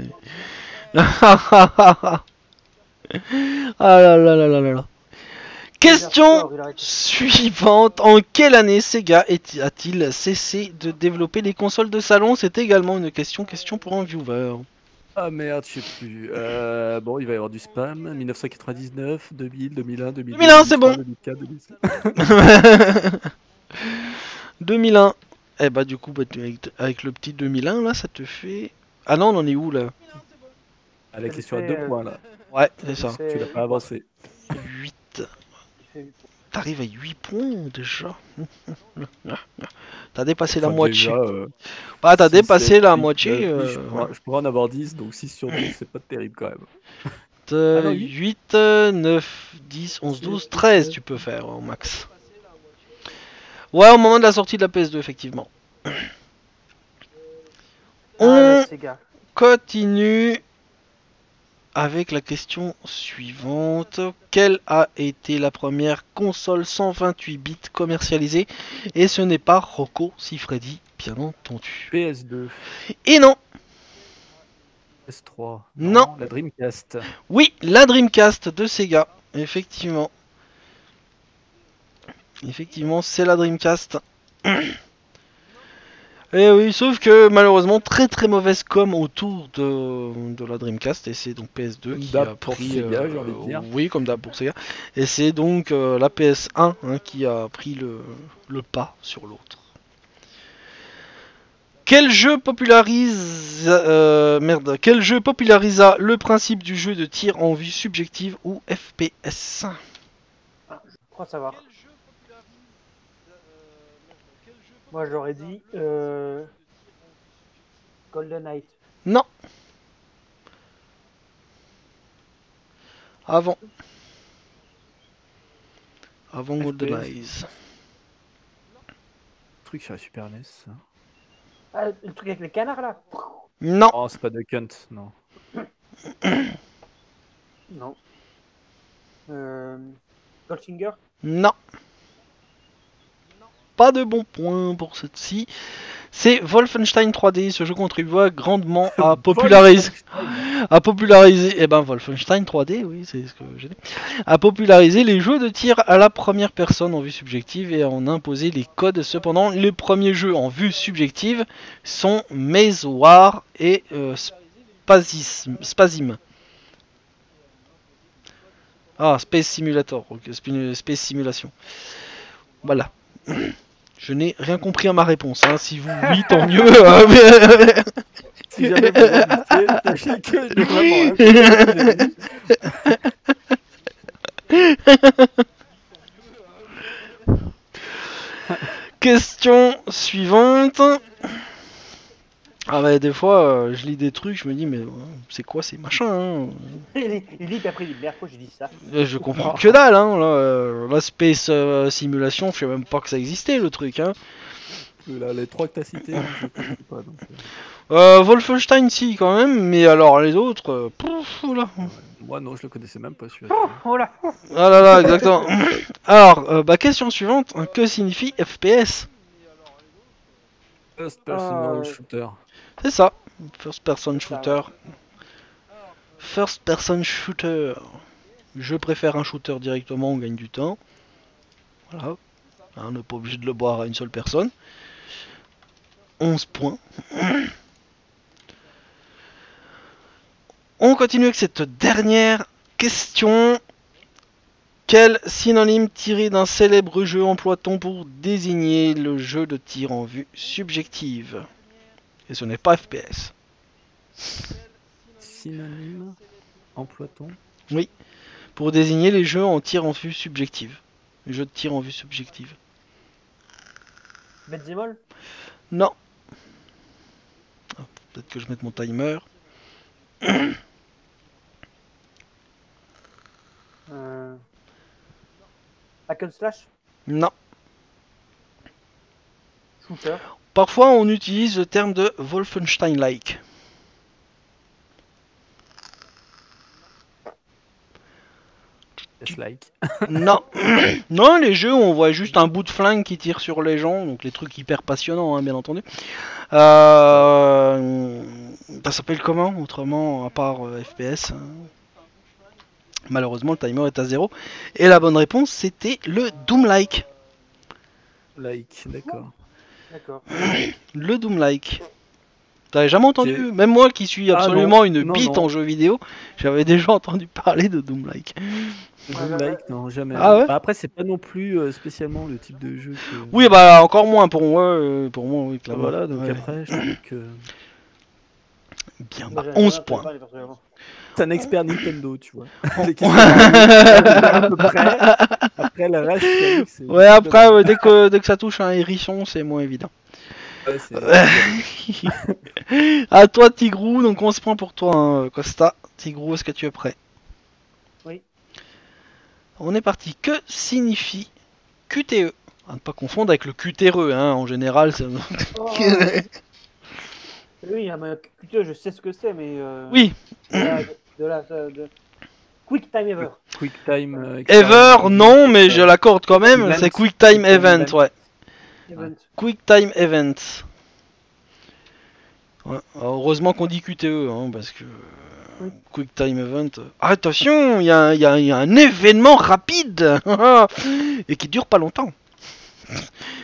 S2: Ah là là là là là. Question suivante. En quelle année Sega a-t-il cessé de développer les consoles de salon? C'est également une question pour un viewer.
S4: Ah merde, je sais plus. Bon, il va y avoir du spam. 1999, 2000, 2001, 2002,
S2: 2001, c'est bon.
S4: 2004, 2005.
S2: 2001. Eh bah du coup, avec le petit 2001 là, ça te fait... Ah non, on en est où là?
S4: Ah, la question à 2 points là.
S2: Ouais, c'est ça.
S4: Tu l'as pas avancé.
S2: 8. T'arrives à 8 points déjà. T'as dépassé la moitié. Bah t'as dépassé la moitié.
S4: Je pourrais en avoir 10, donc 6 sur 10, c'est pas terrible quand même.
S2: 8, 9, 10, 11, 12, 13 tu peux faire au max. Ouais, au moment de la sortie de la PS2 effectivement. On continue avec la question suivante. Quelle a été la première console 128 bits commercialisée? Et ce n'est pas Rocco Siffredi, bien entendu.
S4: PS2.
S2: Et non.
S4: PS3.
S2: Non.
S4: La Dreamcast.
S2: Oui, la Dreamcast de Sega. Effectivement. Effectivement, c'est la Dreamcast. Et oui, sauf que malheureusement très très mauvaise com autour de la Dreamcast, et c'est donc PS2 qui a pris
S4: Sega, j'ai envie de dire.
S2: Oui, comme d'hab pour Sega. Et c'est donc la PS1 qui a pris le pas sur l'autre. Quel jeu popularisa le principe du jeu de tir en vue subjective ou FPS?
S3: Je crois savoir. Moi j'aurais dit Golden Knight.
S2: Non. Avant Golden Eyes.
S4: Truc sur la Super NES.
S3: Ah, le truc avec les canards là.
S2: Non.
S4: Oh, c'est pas Duck Hunt, non.
S3: Non. Goldfinger.
S2: Non. Pas de bon point pour cette-ci. C'est Wolfenstein 3D. Ce jeu contribua grandement à populariser. A popularisé, eh ben Wolfenstein 3D, oui, c'est ce que j'ai dit. A popularisé les jeux de tir à la première personne en vue subjective et en imposer les codes. Cependant, les premiers jeux en vue subjective sont Maze War et Spazim. Ah, Space Simulator, ok, Space Simulation. Voilà. Je n'ai rien compris à ma réponse, hein. Si vous, oui, tant mieux.
S4: Si jamais vous existez, sachez que j'ai vraiment rien compris.
S2: Question suivante. Ah bah des fois je lis des trucs, je me dis mais c'est quoi ces machins hein.
S3: Il lit puis après il dit merde pourquoi j'ai dit ça.
S2: Je comprends que dalle hein. La Space Simulation, je sais même pas que ça existait le truc hein.
S4: Là, les 3 que t'as cités, moi, je connais pas. Donc,
S2: Wolfenstein si quand même, mais alors les autres, pouf, oula.
S4: moi non, je le connaissais même pas celui-là.
S3: Oh là.
S2: Ah là là, exactement. Alors, question suivante, que signifie FPS?
S4: First personal shooter.
S2: C'est ça, First person
S3: C'est ça,
S2: shooter. First person shooter. Je préfère un shooter directement, on gagne du temps. Voilà. Hein, on n'est pas obligé de le boire à une seule personne. 11 points. On continue avec cette dernière question. Quel synonyme tiré d'un célèbre jeu emploie-t-on pour désigner le jeu de tir en vue subjective? Et ce n'est pas FPS.
S4: Synonyme emploie-t-on?
S2: Oui, pour désigner les jeux en tir en vue subjective. Les jeux de tir en vue subjective.
S3: Benzimol.
S2: Non. Ah, peut-être que je mette mon timer.
S3: Hack and slash.
S2: Non.
S3: Shooter.
S2: Parfois on utilise le terme de Wolfenstein-like.
S4: Like.
S2: Non. Non, les jeux où on voit juste un bout de flingue qui tire sur les gens, donc les trucs hyper passionnants, hein, bien entendu. Ça s'appelle comment autrement, à part FPS hein. Malheureusement, le timer est à 0. Et la bonne réponse, c'était le Doom-like.
S4: Like, d'accord.
S3: D'accord.
S2: Le Doom-like. T'avais jamais entendu? Même moi qui suis absolument une bite en jeu vidéo, j'avais déjà entendu parler de Doom-like.
S4: Doom-like, non, jamais.
S2: Ah ouais,
S4: bah après, c'est pas non plus spécialement le type de jeu que...
S2: Oui, bah encore moins pour moi, oui, clairement.
S4: Voilà, donc
S2: ouais.
S4: après, je trouve que...
S2: Bien, bah 11 points.
S4: C'est un expert Nintendo, tu vois. À peu près. Après, le reste, c'est...
S2: Ouais, après, dès que ça touche un hérisson, c'est moins évident.
S4: Ouais,
S2: à toi, Tigrou, donc 11 points pour toi, hein, Costa. Tigrou, est-ce que tu es prêt?
S3: Oui.
S2: On est parti. Que signifie QTE? À ne pas confondre avec le QTRE, hein, en général. C'est...
S3: Oh. Oui, QTE, je sais ce que c'est, mais...
S2: Oui.
S3: De Quick Time Ever.
S4: Quick Time...
S2: Ever, non, mais je l'accorde quand même. Event. C'est Quick Time Event, ouais.
S3: Event.
S2: Quick Time Event. Ouais. Heureusement qu'on dit QTE, hein, parce que... Quick Time Event... Ah, attention, il y a un événement rapide et qui dure pas longtemps.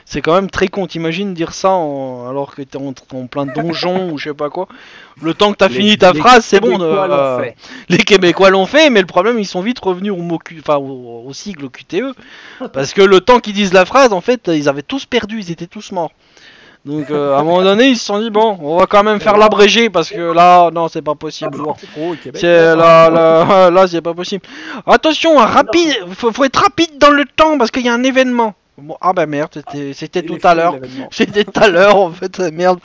S2: C'est quand même très con, t'imagines dire ça alors que t'es en plein donjon ou je sais pas quoi. Le temps que t'as fini ta phrase, c'est bon. Les Québécois l'ont fait, mais le problème, ils sont vite revenus au sigle QTE. Parce que le temps qu'ils disent la phrase, en fait, ils avaient tous perdu, ils étaient tous morts. Donc à un moment donné, ils se sont dit, bon, on va quand même faire l'abrégé parce que là, non, c'est pas possible. Là, c'est pas possible. Attention, rapide, faut être rapide dans le temps parce qu'il y a un événement. Bon, ah bah merde, c'était tout à l'heure. C'était tout à l'heure en fait, merde.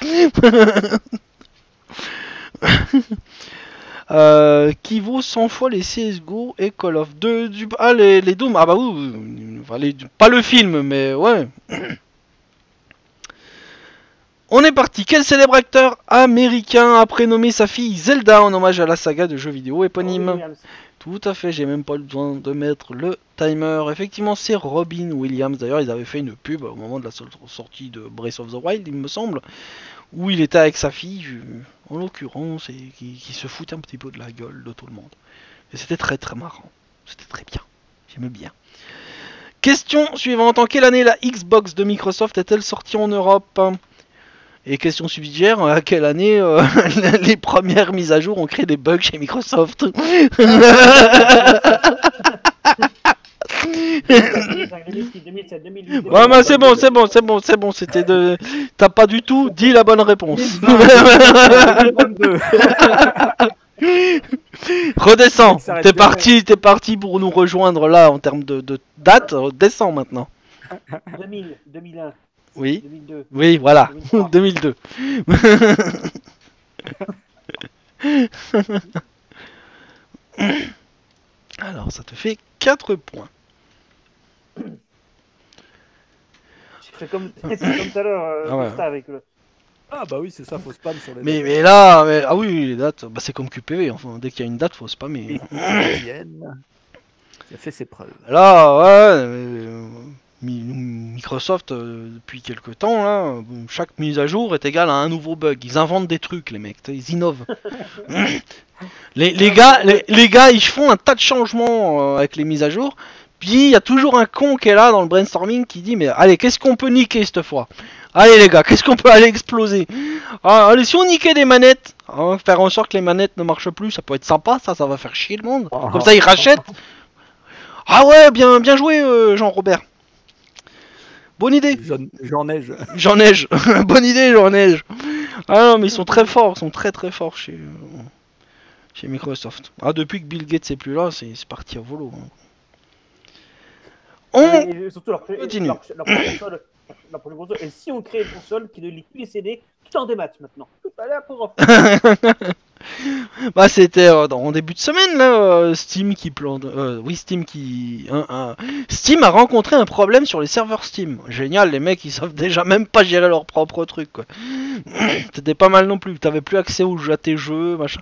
S2: Qui vaut 100 fois les CSGO et Call of Duty. Ah, les Doom. Ah bah oui, pas le film, mais ouais. On est parti. Quel célèbre acteur américain a prénommé sa fille Zelda en hommage à la saga de jeux vidéo éponyme? Tout à fait, j'ai même pas besoin de mettre le timer. Effectivement, c'est Robin Williams. D'ailleurs, ils avaient fait une pub au moment de la sortie de Breath of the Wild, il me semble, où il était avec sa fille, en l'occurrence, et qui se foutait un petit peu de la gueule de tout le monde. Et c'était très très marrant. C'était très bien. J'aimais bien. Question suivante. En quelle année la Xbox de Microsoft est-elle sortie en Europe? Et question subsidiaire, à quelle année les premières mises à jour ont créé des bugs chez Microsoft?
S3: 2007, 2008.
S2: Ouais, bah c'est bon, c'était de... T'as pas du tout dit la bonne réponse.
S4: 2022.
S2: Redescends,
S3: Ça s'arrête
S2: t'es parti pour nous rejoindre là en termes de date, redescends maintenant.
S3: 2000, 2001,
S2: Oui,
S3: 2002.
S2: oui, voilà,
S3: 2003.
S2: 2002. Alors, ça te fait 4 points.
S3: J'ai fait comme tout à l'heure,
S2: Ah ouais.
S3: Costa avec le.
S4: Ah bah oui, c'est ça, faut spam sur les
S2: Mais là, ah oui, les dates, bah, c'est comme QPV, enfin, dès qu'il y a une date, faut spammer.
S4: Qui a fait ses preuves.
S2: Là, ouais, Microsoft, depuis quelques temps, là, chaque mise à jour est égale à un nouveau bug. Ils inventent des trucs, les mecs, ils innovent. les gars, ils font un tas de changements avec les mises à jour. Puis il y a toujours un con qui est là dans le brainstorming qui dit mais allez, qu'est-ce qu'on peut niquer cette fois? Allez les gars, qu'est-ce qu'on peut aller exploser? Allez, si on niquait des manettes, faire en sorte que les manettes ne marchent plus, ça peut être sympa, ça va faire chier le monde. Comme ça ils rachètent. Ah ouais, bien joué Jean-Robert. Bonne idée.
S4: J'en neige.
S2: J'en neige. Bonne idée, j'en neige. Ah non, mais ils sont très forts, ils sont très forts chez Microsoft. Ah, depuis que Bill Gates n'est plus là, c'est parti à volo. Hein.
S3: Et surtout leur
S2: continue.
S3: La prochaine console. Et si on crée une console qui ne lit plus les CD, tout en démat maintenant. Tout à l'heure pour
S2: Bah c'était en début de semaine là, Steam qui plante. Oui, Steam qui. Steam a rencontré un problème sur les serveurs Steam. Génial, les mecs ils savent déjà même pas gérer leur propre truc quoi. C'était pas mal non plus. T'avais plus accès à tes jeux, machin.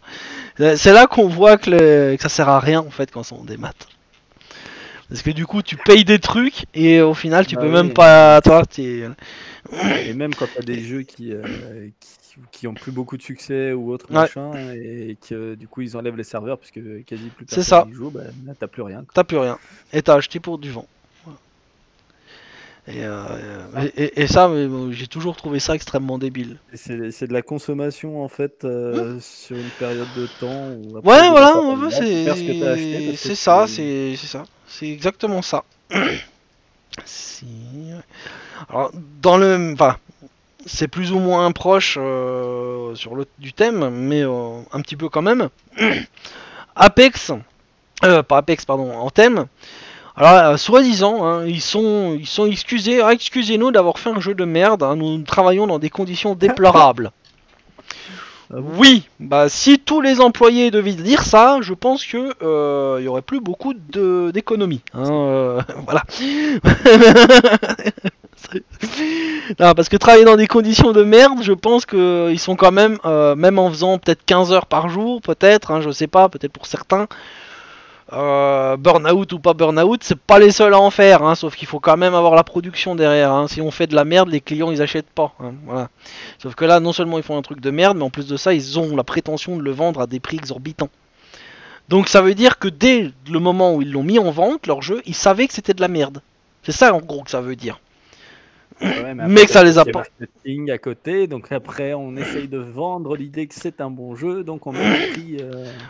S2: C'est là qu'on voit que ça sert à rien en fait quand c'est en démat. Parce que du coup tu payes des trucs et au final tu peux même pas. Toi, t'es.
S4: Et même quand t'as des jeux qui ont plus beaucoup de succès ou autre machin, et que du coup ils enlèvent les serveurs parce que quasi plus personne y joue, bah là t'as plus rien. Quoi.
S2: T'as plus rien. Et t'as acheté pour du vent. Et ça, j'ai toujours trouvé ça extrêmement débile.
S4: C'est de la consommation en fait sur une période de temps. Où
S2: ouais, voilà, c'est ça, c'est ça. C'est exactement ça. Alors, c'est plus ou moins proche du thème, mais un petit peu quand même. Apex, pas Apex, pardon, en thème. Alors, soi-disant, hein, ils sont excusés. Ah, excusez-nous d'avoir fait un jeu de merde. Hein, nous travaillons dans des conditions déplorables. Oui, bah si tous les employés devaient dire ça, je pense que y aurait plus beaucoup d'économies. Hein, voilà. Non, parce que travailler dans des conditions de merde, je pense qu'ils sont quand même, même en faisant peut-être 15 heures par jour, peut-être, hein, je sais pas, peut-être pour certains. Burn-out ou pas burn-out, c'est pas les seuls à en faire, hein, sauf qu'il faut quand même avoir la production derrière. Hein. Si on fait de la merde, les clients ils achètent pas. Hein, voilà. Sauf que là, non seulement ils font un truc de merde, mais en plus de ça, ils ont la prétention de le vendre à des prix exorbitants. Donc ça veut dire que dès le moment où ils l'ont mis en vente, leur jeu, ils savaient que c'était de la merde. C'est ça en gros que ça veut dire.
S4: Ouais,
S2: mais que ça les a pas.
S4: Marketing à côté, donc après on essaye de vendre l'idée que c'est un bon jeu, donc on met le prix.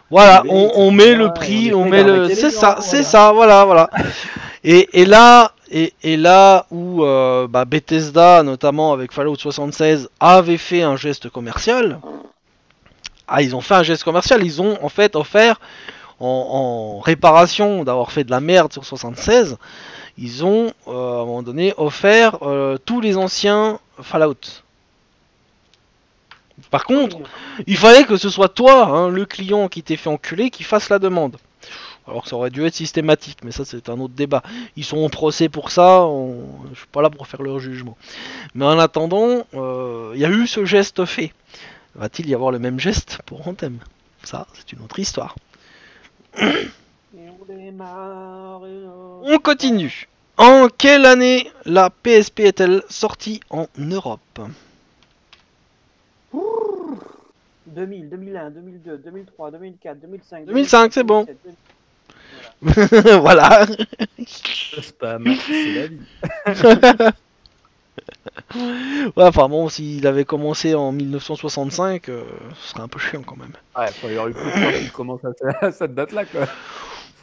S2: Voilà, on met le prix, on met le. C'est ça, c'est ça, voilà. Et là où Bethesda, notamment avec Fallout 76, avait fait un geste commercial. Ah, ils ont fait un geste commercial. Ils ont en fait offert en réparation d'avoir fait de la merde sur 76. Ils ont, à un moment donné, offert tous les anciens Fallout. Par contre, il fallait que ce soit toi, hein, le client qui t'ait fait enculer, qui fasse la demande. Alors que ça aurait dû être systématique, mais ça c'est un autre débat. Ils sont en procès pour ça, je suis pas là pour faire leur jugement. Mais en attendant, il y a eu ce geste fait. Va-t-il y avoir le même geste pour Anthem? Ça, c'est une autre histoire. On continue. En quelle année la PSP est-elle sortie en Europe?
S3: 2000, 2001, 2002, 2003, 2004, 2005.
S2: 2005, c'est bon.
S3: 2007,
S2: Voilà.
S4: Le spam, c'est la vie.
S2: Ouais, enfin bon, s'il avait commencé en 1965, ce serait un peu chiant quand même.
S4: Ouais, il y aurait eu peu de gens qui commencent à cette date-là, quoi.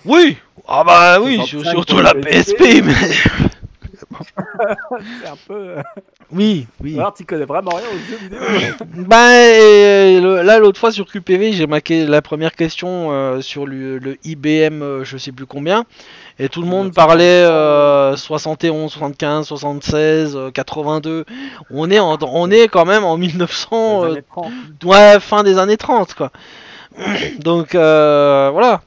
S2: Oui. Ah bah oui,
S4: 65
S2: surtout
S4: pour
S2: la
S4: la
S2: PSP, mais...
S4: C'est un peu.
S2: Oui, oui.
S4: Alors, tu connais vraiment rien aux jeux vidéo.
S2: Bah, là, l'autre fois sur QPV, j'ai marqué la première question sur le IBM, je sais plus combien, et tout le monde parlait 71, 75, 76, 82. On est quand même en 1900,
S4: Les années 30.
S2: ouais, fin des années 30, quoi. Donc, voilà.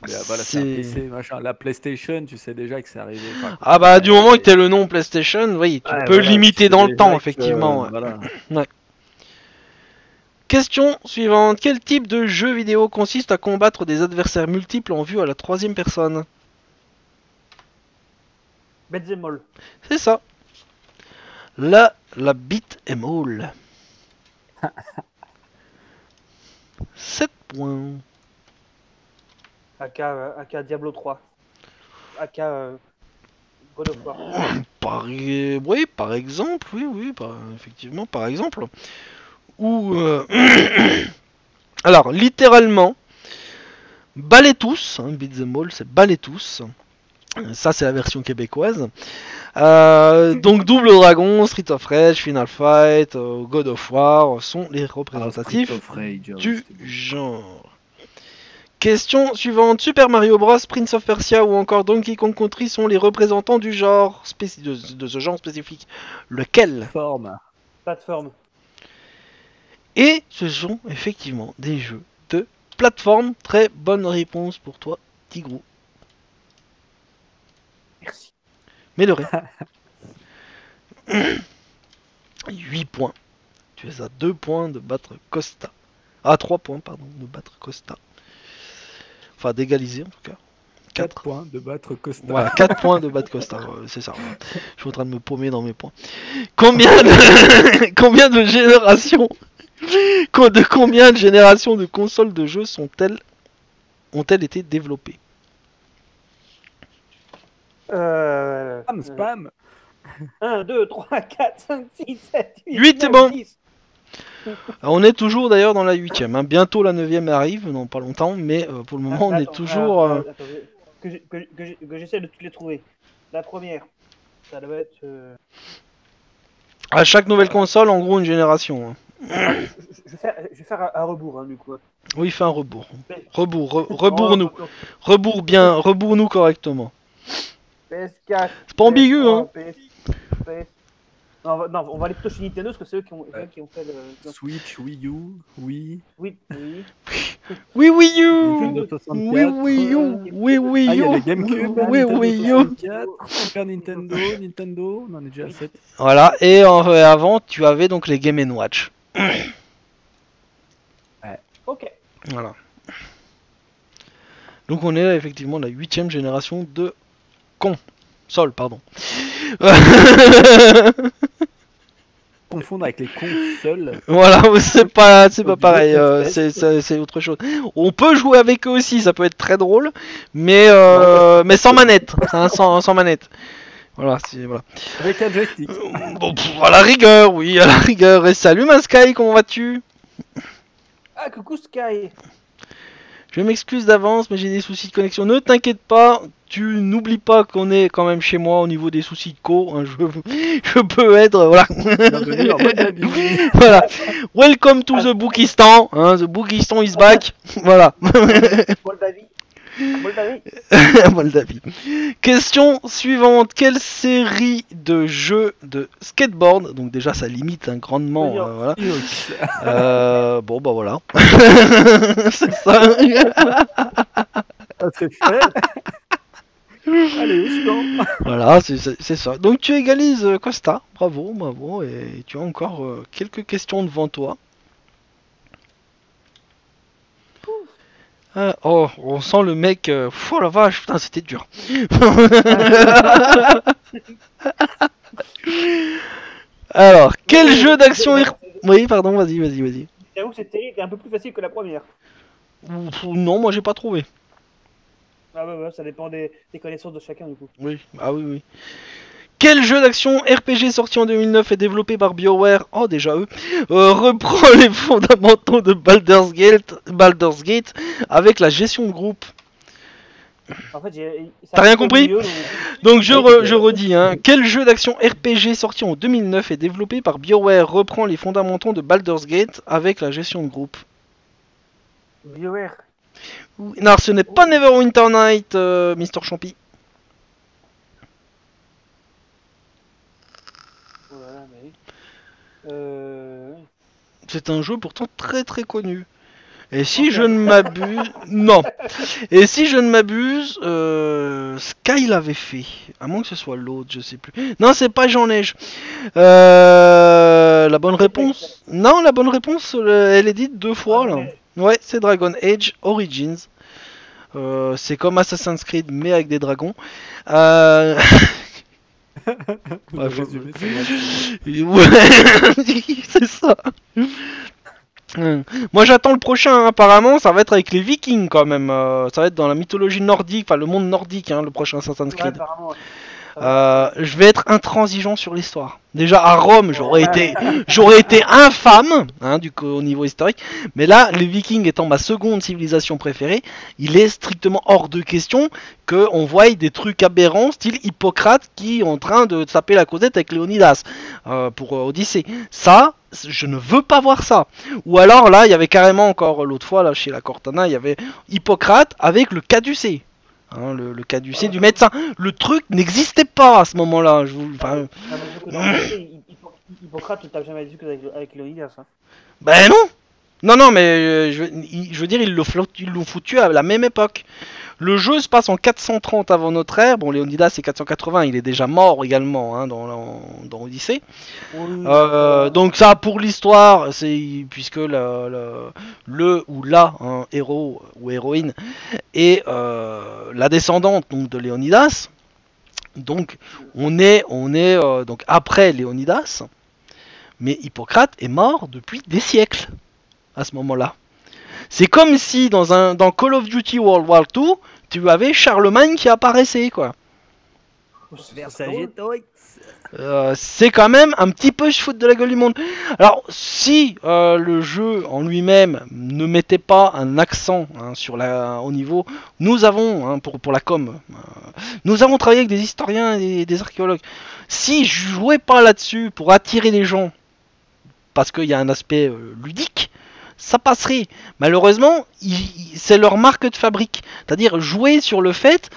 S4: Mais, voilà, c'est un PC, machin. La PlayStation, tu sais déjà que c'est arrivé. Enfin,
S2: Ah bah, du moment que t'as le nom PlayStation, oui, tu peux
S4: voilà,
S2: limiter
S4: tu
S2: dans
S4: sais
S2: le temps,
S4: déjà que,
S2: effectivement. Ouais.
S4: voilà.
S2: Question suivante. Quel type de jeu vidéo consiste à combattre des adversaires multiples en vue à la troisième personne?
S3: Beat'em all.
S2: C'est ça. La beat em all. 7 points.
S3: AK Diablo 3. AK God of War.
S2: Oui, par exemple, oui, effectivement, par exemple. Ou... Alors, littéralement, balai tous, hein, beat'em all, c'est balai tous. Ça, c'est la version québécoise. Donc, Double Dragon, Street of Rage, Final Fight, God of War sont les représentatifs du genre. Question suivante. Super Mario Bros, Prince of Persia ou encore Donkey Kong Country sont les représentants du genre de ce genre spécifique. Lequel?
S3: Plateforme.
S2: Et ce sont effectivement des jeux de plateforme. Très bonne réponse pour toi, Tigrou.
S3: Merci.
S2: Mais le reste. 8 points. Tu es à 2 points de battre Costa. Ah, 3 points, pardon, de battre Costa. Enfin, d'égaliser en tout cas.
S4: 4 points de battre Costa.
S2: Voilà, 4 points de battre Costa, c'est ça. Voilà. Je suis en train de me paumer dans mes points. Combien de générations combien de générations de consoles de jeux ont-elles été développées?
S4: Spam
S3: 1, 2, 3, 4, 5, 6, 7,
S2: 8, c'est
S3: 9,
S2: bon.
S3: 10.
S2: Alors, on est toujours d'ailleurs dans la 8ème. Hein. Bientôt la 9ème arrive, non pas longtemps, mais pour le moment on est toujours...
S3: Attends, que j'essaie de toutes les trouver. La première, ça doit être...
S2: À chaque nouvelle console, en gros, une génération. Hein.
S3: Je vais faire un rebours, hein, du coup.
S2: Oui, fais un rebours. Rebours-nous. Rebours-nous correctement.
S3: PS4.
S2: C'est pas ambigu,
S3: PS3,
S2: hein.
S3: PS... Non, on va aller plutôt chez Nintendo parce que c'est eux qui ont fait le...
S4: Switch, Wii U, Wii.
S3: Oui.
S2: Oui, Wii U.
S4: Nintendo 64.
S2: Oui, Wii U. Oui, Wii
S4: Ah, il y a
S2: U.
S4: le GameCube,
S2: Oui,
S4: Nintendo
S2: Wii U.
S4: 64, Super Nintendo, on en est déjà à 7.
S2: Voilà, et avant, tu avais donc les Game & Watch.
S3: Ok.
S2: Voilà. Donc on est là, effectivement la 8ème génération de console, pardon.
S4: Confondre avec les consoles.
S2: Voilà, c'est pas pareil, c'est autre chose. On peut jouer avec eux aussi, ça peut être très drôle, mais sans manette, hein, sans manette. Voilà, voilà.
S4: Avec un joystick.
S2: Bon, à la rigueur, oui, à la rigueur. Et salut Masky, comment vas-tu?
S3: Ah, coucou Sky.
S2: Je m'excuse d'avance, mais j'ai des soucis de connexion. Ne t'inquiète pas, tu n'oublies pas qu'on est quand même chez moi au niveau des soucis de co. Hein, je peux être, voilà. Voilà. Welcome to the Bookistan. Hein, the Bookistan is back. Voilà. Moldavie. Question suivante. Quelle série de jeux de skateboard, donc déjà ça limite grandement, voilà. Bon bah voilà. C'est ça.
S4: C'est fait. Allez, suivant.
S2: Voilà, c'est ça. Donc tu égalises Costa. Bravo. Et tu as encore quelques questions devant toi. Ah, oh, on sent le mec. Oh la vache, putain, c'était dur. Alors, quel jeu d'action Oui, pardon, vas-y.
S3: J'avoue que cette série était un peu plus facile que la première.
S2: Non, moi j'ai pas trouvé.
S3: Ah ouais, ça dépend des connaissances de chacun du coup.
S2: Oui, ah oui. Quel jeu d'action RPG sorti en 2009 et développé par BioWare, oh déjà eux, reprend les fondamentaux de Baldur's Gate avec la gestion de groupe.
S3: En fait,
S2: T'as rien compris? Donc je redis, hein. Quel jeu d'action RPG sorti en 2009 et développé par BioWare reprend les fondamentaux de Baldur's Gate avec la gestion de groupe?
S3: BioWare.
S2: Non, ce n'est pas Neverwinter Night, Mister Champi.
S3: Oh là là, mais...
S2: C'est un jeu pourtant très très connu. Et si je ne m'abuse... Non. Et si je ne m'abuse, Sky l'avait fait. À moins que ce soit l'autre, je sais plus. Non, c'est pas Jean Neige. La bonne réponse... Non, la bonne réponse, elle est dite 2 fois, là. Ouais, c'est Dragon Age Origins. C'est comme Assassin's Creed, mais avec des dragons.
S4: Ouais, résumé,
S2: Ouais, c'est ça. Moi j'attends le prochain, hein. Apparemment ça va être avec les Vikings quand même, ça va être dans la mythologie nordique, enfin le monde nordique, hein, le prochain Assassin's Creed.
S3: Ouais,
S2: je vais être intransigeant sur l'histoire. Déjà à Rome j'aurais été infâme, hein, au niveau historique, mais là les Vikings étant ma seconde civilisation préférée, il est strictement hors de question qu'on voie des trucs aberrants, style Hippocrate qui est en train de taper la causette avec Léonidas pour Odyssée. Ça, je ne veux pas voir ça. Ou alors là, il y avait carrément encore l'autre fois là chez la Cortana, il y avait Hippocrate avec le caducée. Hein, le caducée du médecin. Le truc n'existait pas à ce moment-là.
S3: Hippocrate, tu t'as jamais dit que avec Léonidas. Hein.
S2: Ben non. Non, mais je veux dire, ils l'ont foutu à la même époque. Le jeu se passe en 430 avant notre ère. Bon, Léonidas c'est 480, il est déjà mort également, hein, dans Odyssée. Oui, donc ça, pour l'histoire, c'est puisque le ou la héros ou héroïne est la descendante donc, de Léonidas. Donc on est donc après Léonidas, mais Hippocrate est mort depuis des siècles à ce moment-là. C'est comme si dans Call of Duty World War II, tu avais Charlemagne qui apparaissait, quoi. C'est quand même un petit peu se foutre de la gueule du monde. Alors, si le jeu en lui-même ne mettait pas un accent sur au niveau, nous avons, pour la com, nous avons travaillé avec des historiens et des archéologues. Si je jouais pas là-dessus pour attirer les gens, parce qu'il y a un aspect ludique, ça passerait. Malheureusement, c'est leur marque de fabrique. C'est-à-dire jouer sur le fait,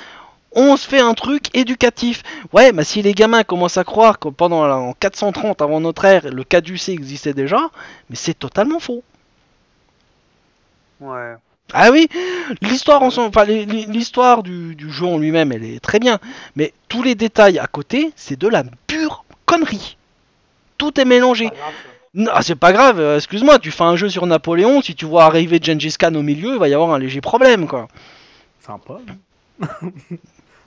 S2: on se fait un truc éducatif. Ouais, mais si les gamins commencent à croire que en 430 avant notre ère, le caducée existait déjà, mais c'est totalement faux.
S3: Ouais.
S2: Ah oui, l'histoire l'histoire du jeu en lui-même, elle est très bien. Mais tous les détails à côté, c'est de la pure connerie. Tout est mélangé. Non, c'est pas grave, excuse-moi, tu fais un jeu sur Napoléon, si tu vois arriver Gengis Khan au milieu, il va y avoir un léger problème, quoi.
S4: Sympa.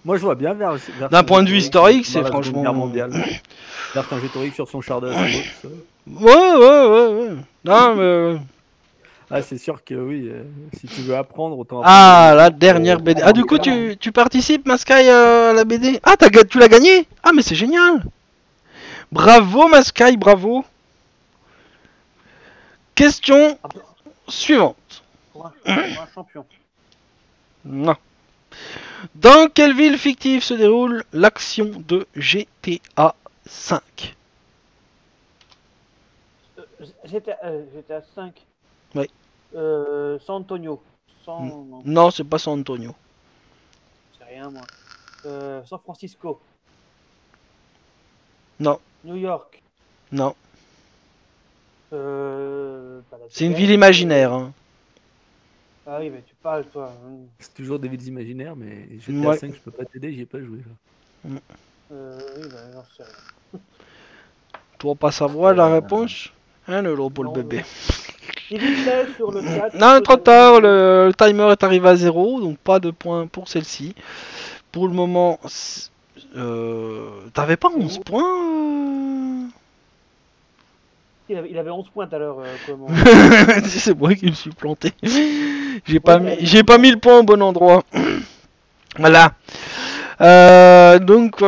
S4: Moi, je vois bien vers
S2: d'un point de vue historique, c'est franchement... Guerre
S4: mondiale. Vercingétorix sur son char d'assaut.
S2: Ouais. Non, mais...
S4: Ah, c'est sûr que oui, si tu veux apprendre, autant apprendre.
S2: Ah, la dernière BD. Ah, du coup, tu participes, Maskai, à la BD? Ah, tu l'as gagné? Ah, mais c'est génial. Bravo, Maskai, bravo. Question suivante.
S3: Pour un champion.
S2: Non. Dans quelle ville fictive se déroule l'action de GTA 5?
S3: GTA 5.
S2: Oui.
S3: San Antonio.
S2: Non, c'est pas San Antonio.
S3: C'est rien, moi. San Francisco.
S2: Non.
S3: New York.
S2: Non. C'est une ville imaginaire. Hein.
S3: Ah oui, mais tu parles, toi.
S4: C'est toujours des villes imaginaires, mais GTA 5, je peux pas t'aider, j'y ai pas joué. Là.
S3: Oui, bah, j'en sais rien.
S2: Toi, pas savoir la réponse? Un euro pour le bébé.
S3: S'il vous plaît, sur le chat.
S2: Non, trop tard, le timer est arrivé à 0, donc pas de points pour celle-ci. Pour le moment, t'avais pas 11 points
S3: Il avait 11 points tout à l'heure. Comment...
S2: C'est moi qui me suis planté. J'ai pas mis le point au bon endroit. Voilà. Donc, pour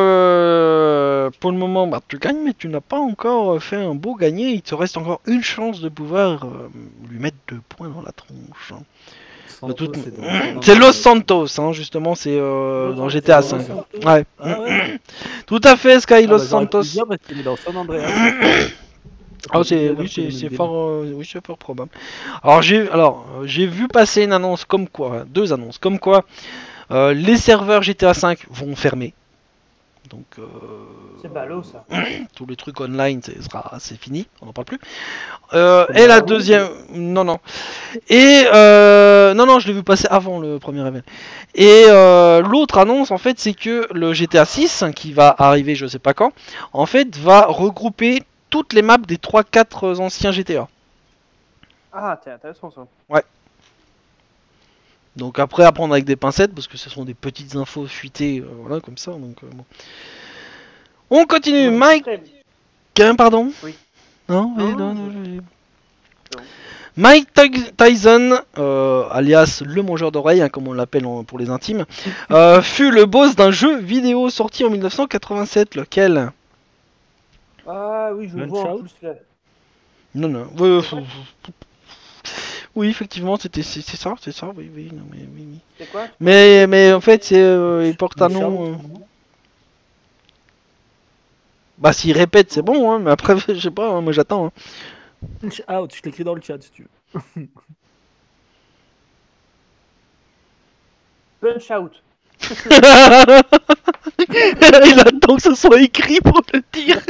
S2: le moment, bah, tu gagnes, mais tu n'as pas encore fait un beau gagné. Il te reste encore une chance de pouvoir lui mettre 2 points dans la tronche. C'est Los Santos, hein, justement, c'est dans GTA 5. Ouais.
S4: Ah ouais.
S2: Tout à fait, Sky Los
S4: J'aurais pu
S2: Santos.
S4: le dire parce qu'il est dans San Andreas.
S2: Ah, c'est fort, oui, c'est fort probable. Alors j'ai vu passer une annonce comme quoi, deux annonces comme quoi les serveurs GTA 5 vont fermer. Donc
S3: C'est ballot ça.
S2: tous les trucs online c'est fini, on n'en parle plus. Et la deuxième, non. Et non, je l'ai vu passer avant le premier événement. Et l'autre annonce en fait, c'est que le GTA 6 qui va arriver, je sais pas quand, en fait va regrouper toutes les maps des 3-4 anciens GTA.
S3: Ah, c'est intéressant ça.
S2: Ouais. Donc après à prendre avec des pincettes parce que ce sont des petites infos fuitées, voilà comme ça. Donc bon. On continue. Mike. Pardon.
S3: Oui.
S2: Non. Oui,
S3: Non,
S2: non. Mike Tyson, alias le mangeur d'oreilles, hein, comme on l'appelle pour les intimes, fut le boss d'un jeu vidéo sorti en 1987. Lequel?
S3: Ah oui, je vois en plus là.
S2: Non. Oui, effectivement, c'est ça, oui. Non, oui.
S3: C'est quoi?
S2: Mais en fait, il porte un nom. Bah, s'il répète, c'est bon, hein, mais après, je sais pas, hein, moi j'attends. Hein.
S4: Punch out, je l'écris dans le chat si tu veux.
S3: Punch out.
S2: Il attend que ce soit écrit pour le dire.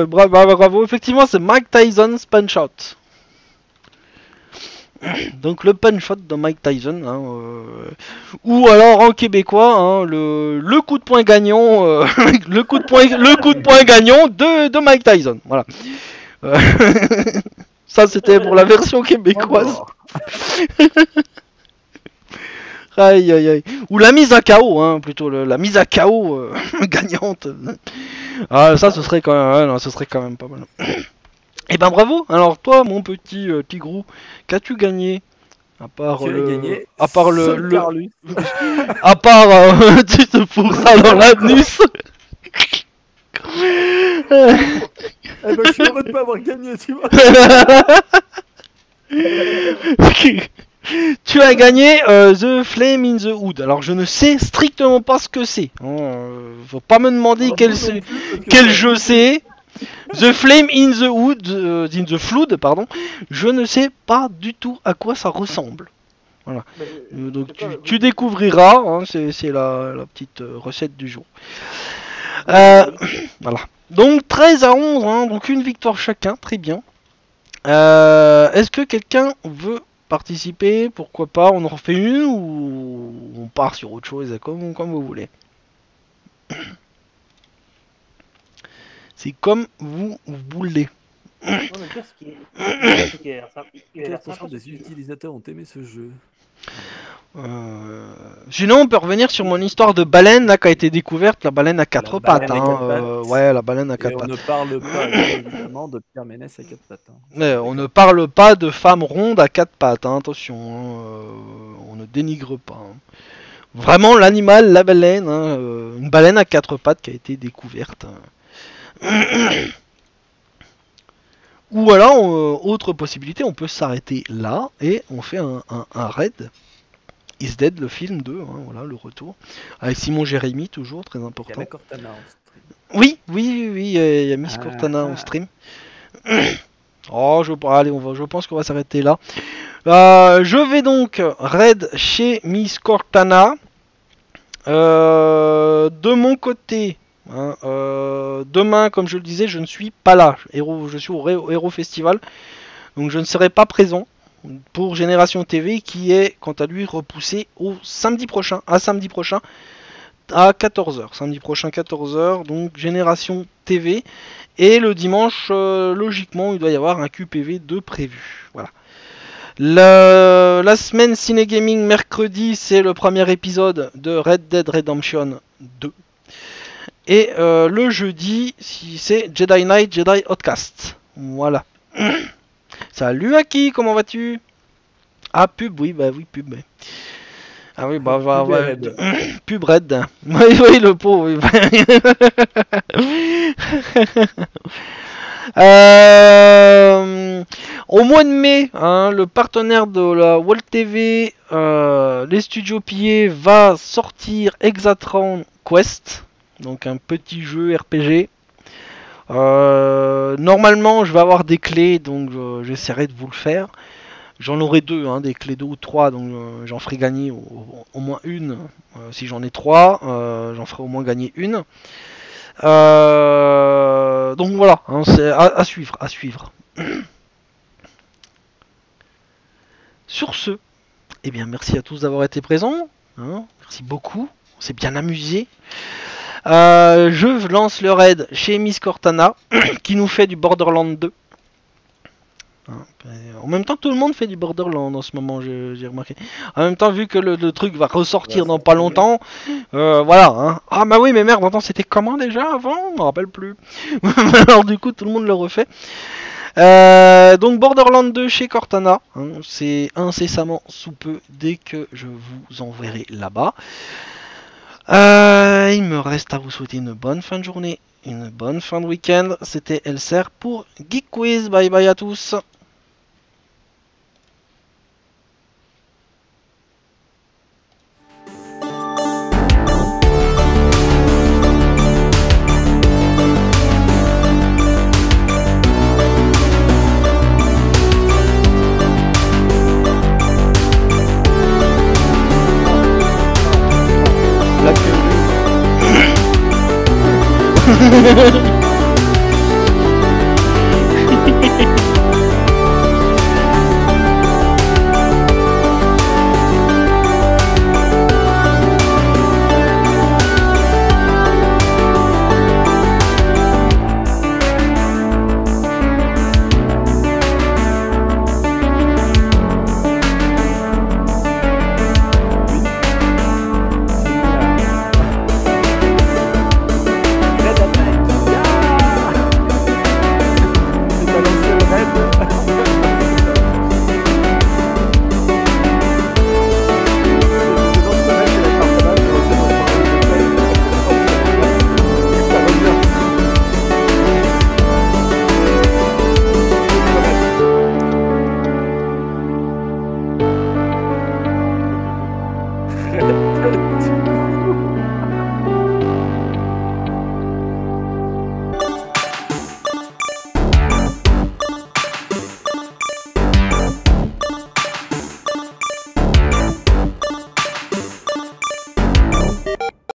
S2: Bravo, effectivement, c'est Mike Tyson's Punch Out. Donc le punch out de Mike Tyson, hein, ou alors en québécois, hein, le coup de poing gagnant, le coup de poing gagnant de Mike Tyson. Voilà. Ça c'était pour la version québécoise. Aïe. Ou la mise à KO, hein, plutôt la mise à KO gagnante. Ah ça ce serait quand même, non, ce serait quand même pas mal. Et ben bravo. Alors toi mon petit Tigrou, qu'as-tu gagné? À part tu te fourras dans l'anus.
S4: Eh ben je suis heureux de pas avoir gagné, tu vois.
S2: Tu as gagné The Flame in the Hood. Alors je ne sais strictement pas ce que c'est. Faut pas me demander quel jeu c'est. The Flame in the Hood, in the Flood, pardon. Je ne sais pas du tout à quoi ça ressemble. Voilà. Donc tu découvriras. Hein, c'est la petite recette du jour. Voilà. Donc 13-11, hein, donc une victoire chacun, très bien. Est-ce que quelqu'un veut participer? Pourquoi pas? On en refait une ou on part sur autre chose, comme vous voulez. C'est comme vous voulez.
S3: Non, mais qu'est-ce qui est...
S4: Quel pourcent des utilisateurs ont aimé ce jeu?
S2: Sinon on peut revenir sur mon histoire de baleine là qui a été découverte, la baleine à 4 pattes. Hein, ouais, la baleine à 4 pattes.
S4: On ne parle pas évidemment de Pierre Ménès à 4 pattes. Hein.
S2: Mais on ne parle pas de femmes rondes à 4 pattes, hein, attention, hein, on ne dénigre pas. Hein. Vraiment l'animal, la baleine, hein, une baleine à 4 pattes qui a été découverte. Hein. Ou alors, autre possibilité, on peut s'arrêter là et on fait un raid. Is Dead, le film 2, hein, voilà, le retour. Avec Simon Jérémy, toujours, très important.
S4: Il y a Cortana en stream.
S2: Oui, il y a Miss Cortana en stream. Oh, je pense qu'on va s'arrêter là. Je vais donc raid chez Miss Cortana. De mon côté, hein, demain, comme je le disais, je ne suis pas là. Je suis au Hero Festival. Donc je ne serai pas présent pour Génération TV qui est quant à lui repoussé au samedi prochain, à 14h, samedi prochain 14h, donc Génération TV. Et le dimanche, logiquement, il doit y avoir un QPV de prévu. Voilà. La semaine Ciné Gaming, mercredi, c'est le premier épisode de Red Dead Redemption 2. Et le jeudi, c'est Jedi Knight, Jedi Outcast. Voilà. Salut Aki, comment vas-tu? Ah, pub, oui, bah oui, pub. Ah oui, bah, pub Red. Oui, oui, le pot, oui. Au mois de mai, hein, le partenaire de la Wall TV, les studios pillés, va sortir Exatron Quest, donc un petit jeu RPG. Normalement, je vais avoir des clés, donc j'essaierai de vous le faire. J'en aurai deux, hein, des clés 2 ou 3, donc j'en ferai gagner au moins une. Si j'en ai 3, j'en ferai au moins gagner une. Donc voilà, hein, c'est à suivre, à suivre. Sur ce, eh bien merci à tous d'avoir été présents. Hein, merci beaucoup, on s'est bien amusé. Je lance le raid chez Miss Cortana, qui nous fait du Borderlands 2. En même temps, tout le monde fait du Borderlands en ce moment, j'ai remarqué. En même temps, vu que le truc va ressortir dans pas longtemps, voilà. Hein. Ah bah oui, mais merde, attends, c'était comment déjà avant? Je me rappelle plus. Alors du coup, tout le monde le refait. Donc Borderlands 2 chez Cortana, hein, c'est incessamment sous peu dès que je vous enverrai là-bas. Il me reste à vous souhaiter une bonne fin de journée, une bonne fin de week-end. C'était Elser pour Geek Quiz. Bye bye à tous. La queue.